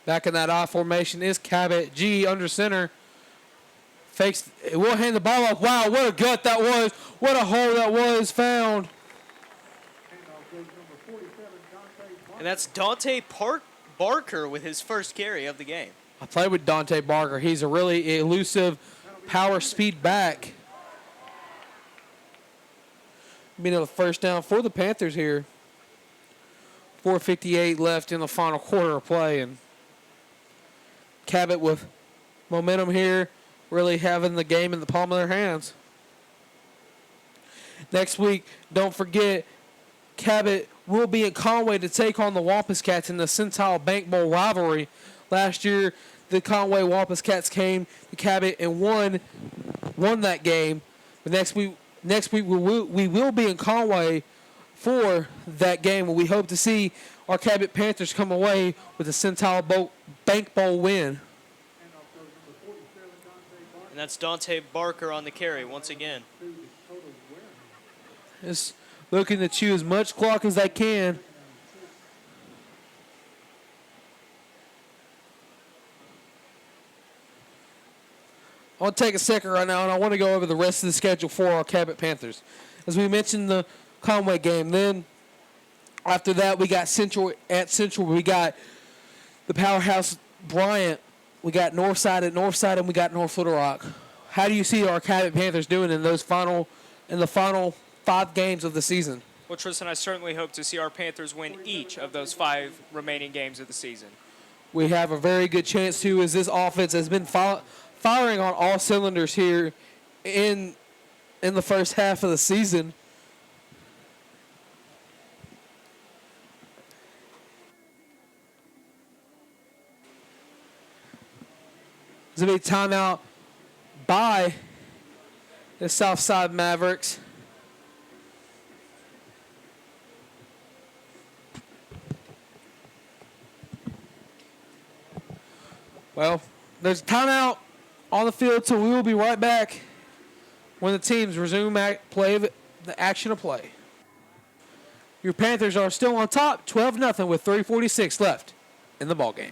Back in that I formation is Cabot. G under center. Fakes. Will hand the ball off. Wow, what a gut that was. What a hole that was found. And that's Dante Barker with his first carry of the game. I played with Dante Barker. He's a really elusive power speed back. Being a first down for the Panthers here. 4:58 left in the final quarter of play. And Cabot with momentum here, really having the game in the palm of their hands. Next week, don't forget, Cabot will be in Conway to take on the Wampus Cats in the Centile Bank Bowl rivalry. Last year, the Conway Wampus Cats came to Cabot and won that game. But next week we will be in Conway for that game, and we hope to see our Cabot Panthers come away with a Centile Bank Bowl win. And that's Dante Barker on the carry once again. Just looking to chew as much clock as they can. I want to take a second right now, and I want to go over the rest of the schedule for our Cabot Panthers. As we mentioned, the Conway game. Then After that, we got Central. At Central, we got the powerhouse Bryant. We got Northside at Northside, and we got North Little Rock. How do you see our Cabot Panthers doing in the final 5 games of the season? Well, Tristan, I certainly hope to see our Panthers win each of those 5 remaining games of the season. We have a very good chance to, as this offense has been firing on all cylinders here in the first half of the season. There's a big timeout by the Southside Mavericks. Well, there's a timeout on the field, so we will be right back when the teams resume the action of play. Your Panthers are still on top, 12-0 with 3:46 left in the ballgame.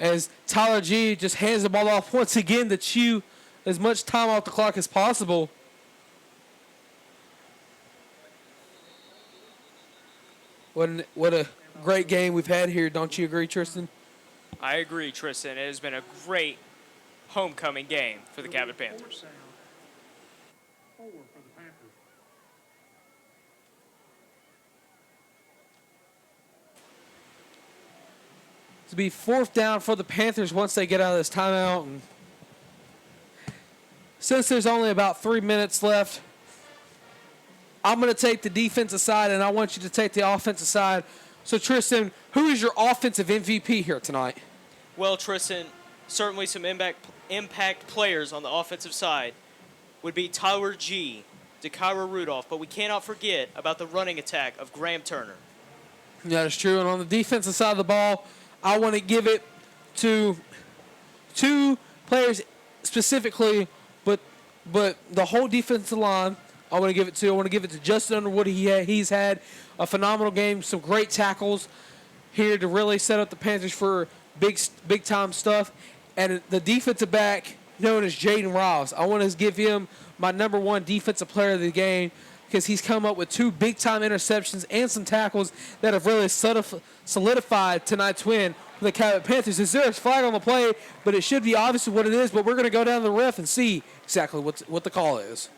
As Tyler G just hands the ball off once again to chew as much time off the clock as possible. What a great game we've had here. Don't you agree, Tristan? I agree, Tristan. It has been a great homecoming game for the Cabot Panthers. To be 4th down for the Panthers once they get out of this timeout. And since there's only about 3 minutes left, I'm going to take the defensive side, and I want you to take the offensive side. So, Tristan, who is your offensive MVP here tonight? Well, Tristan, certainly some impact players on the offensive side would be Tyler G., DeKyra Rudolph, but we cannot forget about the running attack of Graham Turner. That is true. And on the defensive side of the ball, I want to give it to 2 players specifically, but the whole defensive line I want to give it to. I want to give it to Justin Underwood. He's had a phenomenal game, some great tackles here to really set up the Panthers for big time stuff. And the defensive back known as Jaden Riles, I want to give him my number 1 defensive player of the game because he's come up with 2 big time interceptions and some tackles that have really solidified tonight's win for the Cabot Panthers. There's a flag on the play, but it should be obvious what it is, but we're going to go down to the ref and see exactly what the call is.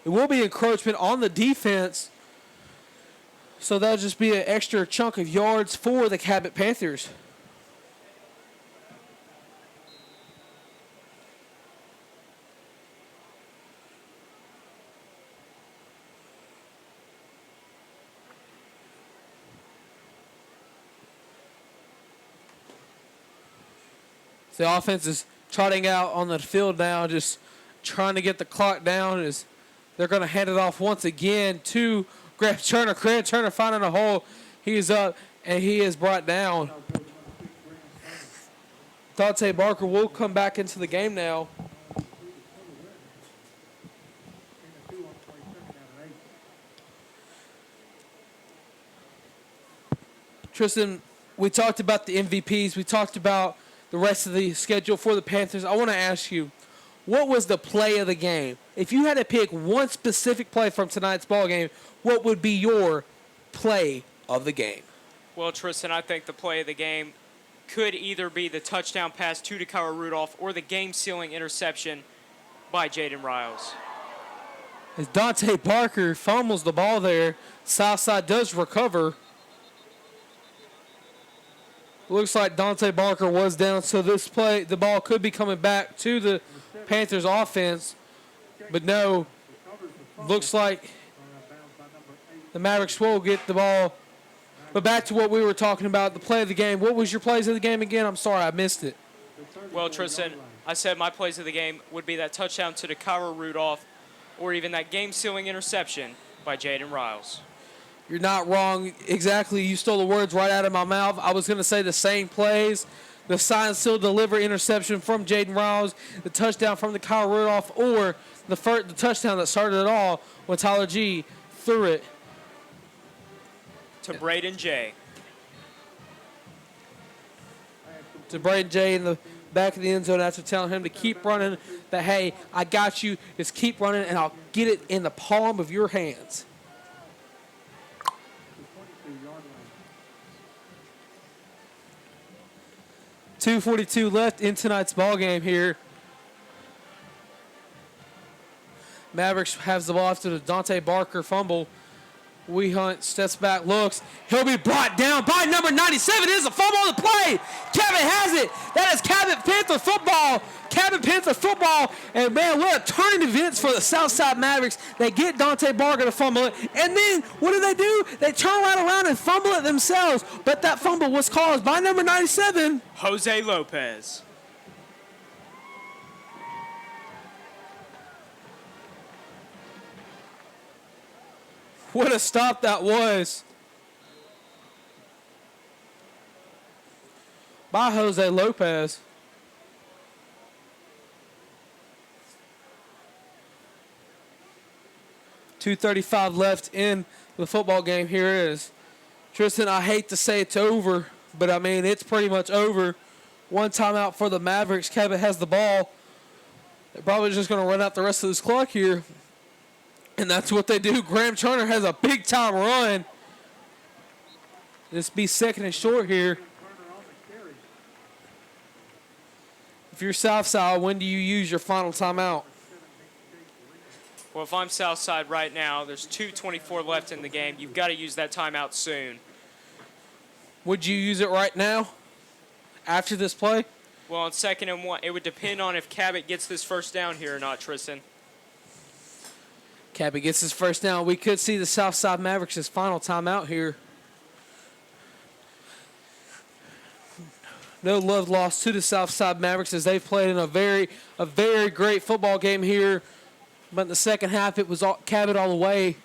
It will be encroachment on the defense, so that'll just be an extra chunk of yards for the Cabot Panthers. The offense is trotting out on the field now, just trying to get the clock down. As they're going to hand it off once again to Graham Turner. Graham Turner finding a hole. He is up, and he is brought down. Dante Barker will come back into the game now. Tristan, we talked about the MVPs. We talked about the rest of the schedule for the Panthers. I want to ask you, what was the play of the game? If you had to pick one specific play from tonight's ball game, what would be your play of the game? Well, Tristan, I think the play of the game could either be the touchdown pass to DeKyra Rudolph or the game-sealing interception by Jaden Riles. As Dante Barker fumbles the ball there, Southside does recover. Looks like Dante Barker was down, so this play, the ball could be coming back to the Panthers offense. But no, looks like the Mavericks will get the ball But back to what we were talking about, the play of the game. What was your plays of the game again? I'm sorry, I missed it. Well, Tristan, I said my plays of the game would be that touchdown to Kyle Rudolph or even that game-sealing interception by Jaden Riles. You're not wrong. Exactly. You stole the words right out of my mouth. I was going to say the same plays. The sign still deliver interception from Jaden Riles, the touchdown from the Kyle Rudolph, or the touchdown that started it all when Tyler G threw it to Braden J. To Braden J in the back of the end zone after telling him to keep running, that, hey, I got you. Just keep running, and I'll get it in the palm of your hands. .242 left in tonight's ball game here. Mavericks has the ball after the Dante Barker fumble. Hunt steps back, looks. He'll be brought down by number 97. It is a fumble on the play. Cabot has it. That is Cabot Panther football. Cabot Panther football. And, man, what a turning events for the Southside Mavericks. They get Dante Barker to fumble it. And then what do? They turn right around and fumble it themselves. But that fumble was caused by number 97. Jose Lopez. What a stop that was by Jose Lopez. .235 left in the football game. Here it is. Tristan, I hate to say it's over, but I mean, it's pretty much over. One timeout for the Mavericks. Cabot has the ball. They're probably just going to run out the rest of this clock here. And that's what they do. Graham Turner has a big-time run. This be second and short here. If you're Southside, when do you use your final timeout? Well, if I'm Southside right now, there's 2:24 left in the game. You've got to use that timeout soon. Would you use it right now after this play? Well, on 2nd and 1, it would depend on if Cabot gets this first down here or not, Tristan. Cabot gets his first down. We could see the Southside Mavericks' final timeout here. No love lost to the Southside Mavericks as they've played in a very great football game here. But in the second half, it was Cabot all the way.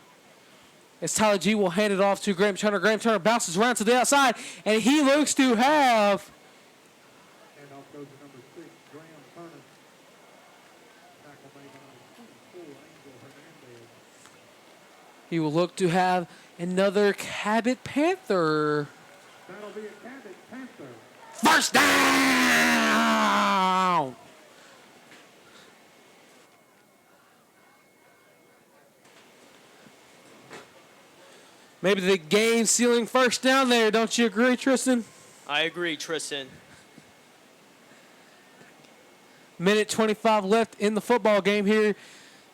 As Tyler G will hand it off to Graham Turner. Graham Turner bounces around to the outside, and he looks to have. And off goes to number 6, Graham Turner. Tackle made by 24, Angel Hernandez. He will look to have another Cabot Panther. That'll be a Cabot Panther. First down! Maybe the game-sealing first down there. Don't you agree, Tristan? I agree, Tristan. Minute 25 left in the football game here.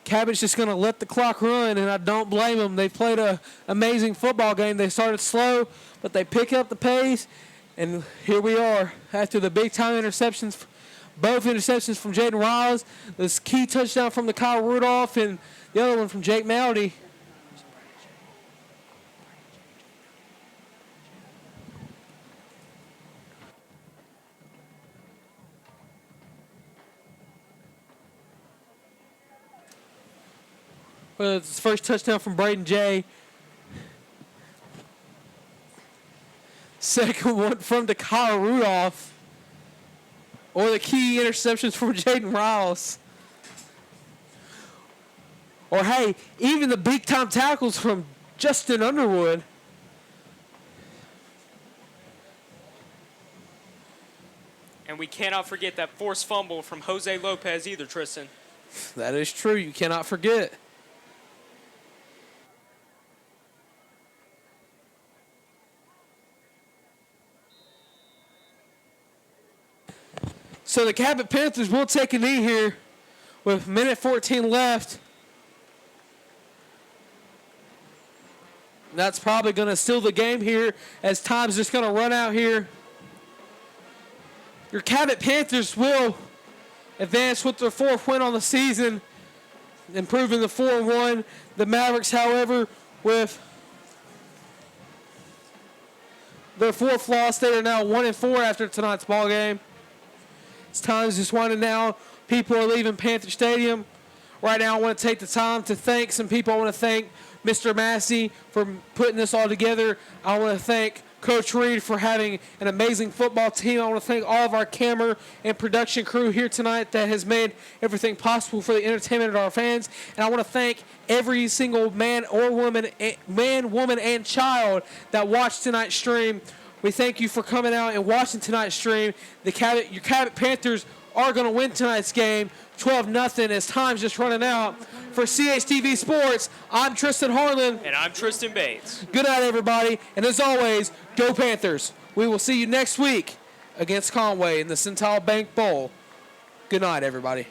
Cabot's just going to let the clock run, and I don't blame them. They played an amazing football game. They started slow, but they pick up the pace, and here we are after the big-time interceptions, both interceptions from Jaden Riles, this key touchdown from the Kyle Rudolph, and the other one from Jake Maldy. Well, it's his first touchdown from Braden J. Second one from the Kyle Rudolph. Or the key interceptions from Jaden Riles. Or, hey, even the big-time tackles from Justin Underwood. And we cannot forget that forced fumble from Jose Lopez either, Tristan. That is true. You cannot forget. So the Cabot Panthers will take a knee here with minute 14 left. That's probably going to seal the game here as time's just going to run out here. Your Cabot Panthers will advance with their 4th win on the season, improving the 4-1. The Mavericks, however, with their fourth loss. They are now 1-4 after tonight's ball game. It's time just winding down. People are leaving Panther Stadium. Right now, I want to take the time to thank some people. I want to thank Mr. Massey for putting this all together. I want to thank Coach Reed for having an amazing football team. I want to thank all of our camera and production crew here tonight that has made everything possible for the entertainment of our fans. And I want to thank every single man, woman, and child that watched tonight's stream. We thank you for coming out and watching tonight's stream. Your Cabot Panthers are going to win tonight's game 12-0 as time's just running out. For CHTV Sports, I'm Tristan Harlan. And I'm Tristan Bates. Good night, everybody. And as always, go Panthers. We will see you next week against Conway in the Central Bank Bowl. Good night, everybody.